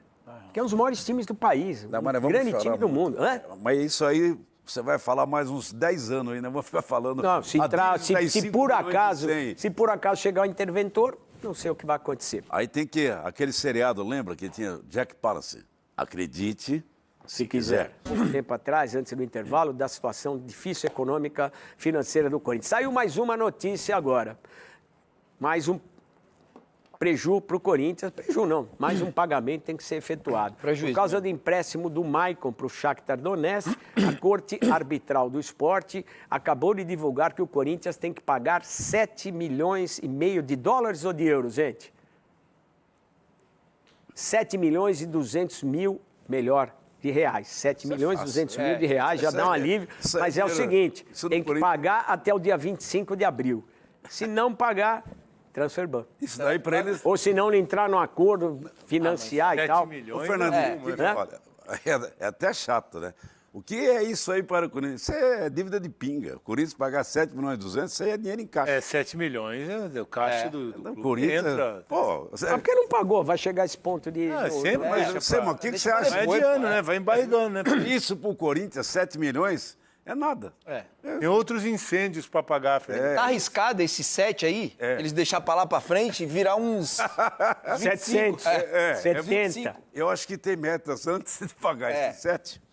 Que é um dos maiores times do país, Não, um mas nós vamos grande chorar time do muito. mundo. Hã? Mas isso aí, você vai falar mais uns 10 anos ainda. Vamos ficar falando. Não, se a dívida se em 5 por milhões de acaso, 100. se por acaso chegar o interventor, não sei o que vai acontecer. Aí tem que. Aquele seriado, lembra que tinha Jack Palance? Acredite. Se quiser. Pouco tempo atrás, antes do intervalo, da situação difícil econômica financeira do Corinthians. Saiu mais uma notícia agora. Mais um preju para o Corinthians. Preju não, mais um pagamento tem que ser efetuado. Prejuízo, Por causa do empréstimo do Maicon para o Shakhtar Donetsk, a Corte Arbitral do Esporte acabou de divulgar que o Corinthians tem que pagar 7 milhões e meio de dólares ou de euros, gente? 7 milhões e 200 mil, melhor, de reais. 7 milhões e 200 mil de reais, já dá um alívio. isso é Mas é o dinheiro. seguinte, Isso no tem que Corinthians- pagar até o dia 25 de abril. Se não pagar, transfer ban. Isso daí para eles. Ou se não entrar num acordo financiar e 7 tal. Ô, milhões. Fernandinho, né? olha, é até chato, né? O que é isso aí para o Corinthians? Isso é dívida de pinga. O Corinthians pagar 7 milhões e 200, isso aí é dinheiro em caixa. 7 milhões, é o caixa do O clube Corinthians. entra. Pô, você, Mas por que não pagou? Vai chegar a esse ponto de... sempre, mas, deixa você, pra- mano, o que você Vai acha? adiando, né? Vai embarrigando, né? Isso para o Corinthians, 7 milhões, é nada. Tem outros incêndios para pagar, Fernando. Tá arriscado esse 7 aí? Eles deixar pra lá pra frente e virar uns 700, 70. Eu acho que tem metas antes de pagar esses 7.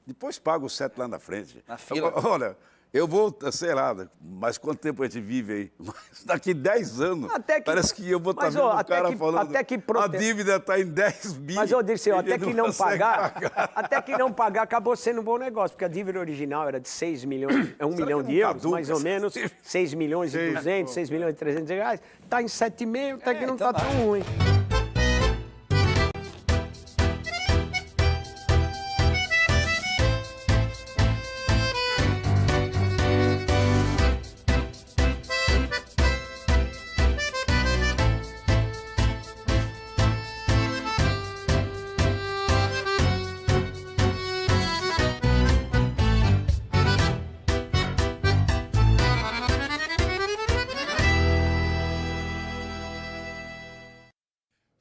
Depois paga os 7 lá na frente. Na fila. Olha, eu vou, sei lá, mas quanto tempo a gente vive aí? Mas daqui 10 anos, Até que- parece que eu vou estar mas, vendo ó, o até cara que- falando, até que a prote- dívida está em 10 mil. Mas, ô, Dirceu, ele até que não consegue pagar, pagar. até que não pagar, acabou sendo um bom negócio, porque a dívida original era de 6 milhões, 1 milhão que de não euros, caduca mais ou essa menos, dívida? 6 milhões e 200, 6 milhões e 300 reais, está em 7,5, até que não então está vai. tão ruim.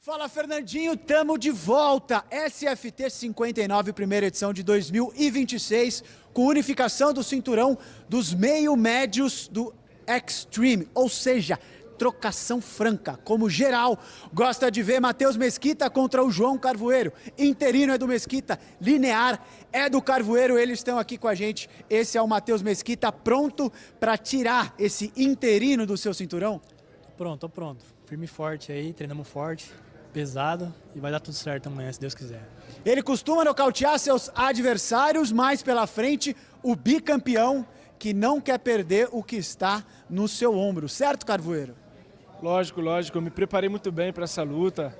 Fala, Fernandinho, tamo de volta. SFT 59, primeira edição de 2026, com unificação do cinturão dos meio-médios do Extreme, ou seja, trocação franca, como geral gosta de ver. Matheus Mesquita contra o João Carvoeiro. Interino é do Mesquita, linear é do Carvoeiro. Eles estão aqui com a gente. Esse é o Matheus Mesquita, pronto para tirar esse interino do seu cinturão? Tô pronto. Firme e forte aí, treinamos forte, pesado e vai dar tudo certo amanhã, se Deus quiser. Ele costuma nocautear seus adversários, mas pela frente, o bicampeão que não quer perder o que está no seu ombro. Certo, Carvoeiro? Lógico. Eu me preparei muito bem para essa luta,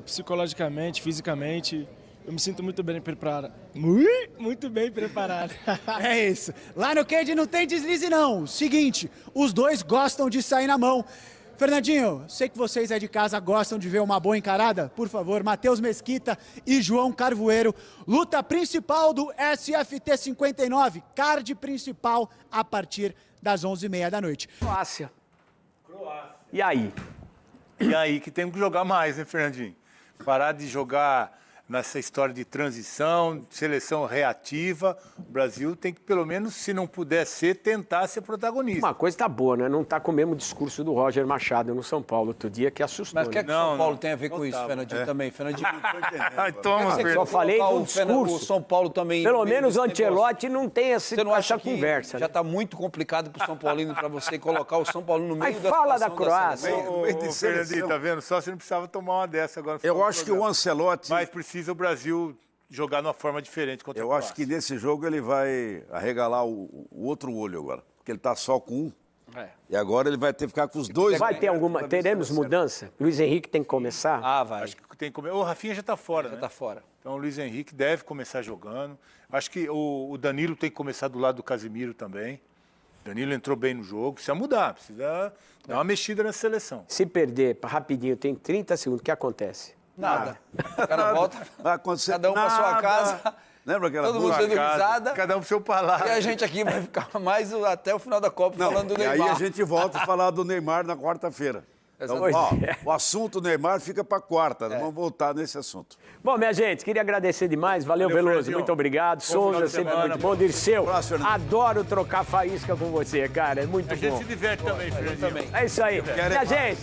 psicologicamente, fisicamente. Eu me sinto muito bem preparado. Muito bem preparado. É isso. Lá no Cage não tem deslize, não. Seguinte, os dois gostam de sair na mão. Fernandinho, sei que vocês aí de casa gostam de ver uma boa encarada. Por favor, Matheus Mesquita e João Carvoeiro. Luta principal do SFT 59. Card principal a partir das 11h30 da noite. Croácia. E aí? E aí que temos que jogar mais, né, Fernandinho? Parar de jogar nessa história de transição, seleção reativa. O Brasil tem que, pelo menos, se não puder ser, tentar ser protagonista. Uma coisa tá boa, né? Não tá com o mesmo discurso do Roger Machado no São Paulo outro dia, que assustou. Mas o que é que o Não, São Paulo não. tem a ver com isso, Fernandinho, também? Fernandinho, Ai, toma, Você Só falei colocar do o São Paulo também... Pelo no meio menos o desse negócio. Ancelotti não tem Você não acha essa que conversa. já né? está muito complicado para o São Paulino, para você colocar o São Paulo no meio Aí da fala situação da Croácia. seleção? Ô, Fernandinho, tá vendo? Só você não precisava tomar uma dessa agora. Eu acho que o Ancelotti... Mas precisa o Brasil jogar de uma forma diferente contra Eu a acho que Croácia. nesse jogo ele vai arregalar o outro olho agora. Porque ele está só com um. É. E agora ele vai ter que ficar com os dois. Vai ter alguma... Teremos mudança? Luiz Henrique tem que começar? Ah, vai. Acho que tem que comer. O Rafinha já tá fora, Já né? está fora. Então o Luiz Henrique deve começar jogando. Acho que o Danilo tem que começar do lado do Casimiro também. O Danilo entrou bem no jogo. Precisa mudar, precisa dar uma mexida na seleção. Se perder, rapidinho, tem 30 segundos, o que acontece? Nada. O cara volta, Vai acontecer cada um para sua nada. casa, Lembra aquela todo mundo música? dando risada, Cada um pro seu palácio. e a gente aqui vai ficar mais até o final da Copa Não, falando do e aí Neymar. a gente volta a falar do Neymar na quarta-feira. Então, Pois ó, é. o assunto Neymar fica para quarta. Vamos voltar nesse assunto. Bom, minha gente, queria agradecer demais. Valeu, Veloso, Fernandinho. muito obrigado. final Souza, de sempre semana. muito bom. Dirceu, Abraço, Fernandinho. adoro trocar faísca com você, cara. É muito A gente bom. se diverte também, Fernandinho. também. É isso aí. Minha gente,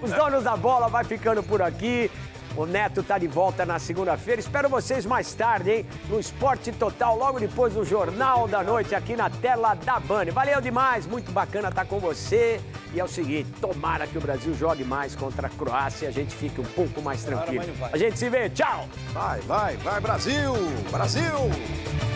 os donos da bola vai ficando por aqui. O Neto tá de volta na segunda-feira. Espero vocês mais tarde, hein? No Esporte Total, logo depois do Jornal da Noite, aqui na tela da Band. Valeu demais, muito bacana estar com você. E é o seguinte, tomara que o Brasil jogue mais contra a Croácia e a gente fique um pouco mais tranquilo. mas não vai. A gente se vê, tchau! Vai, Brasil! Brasil!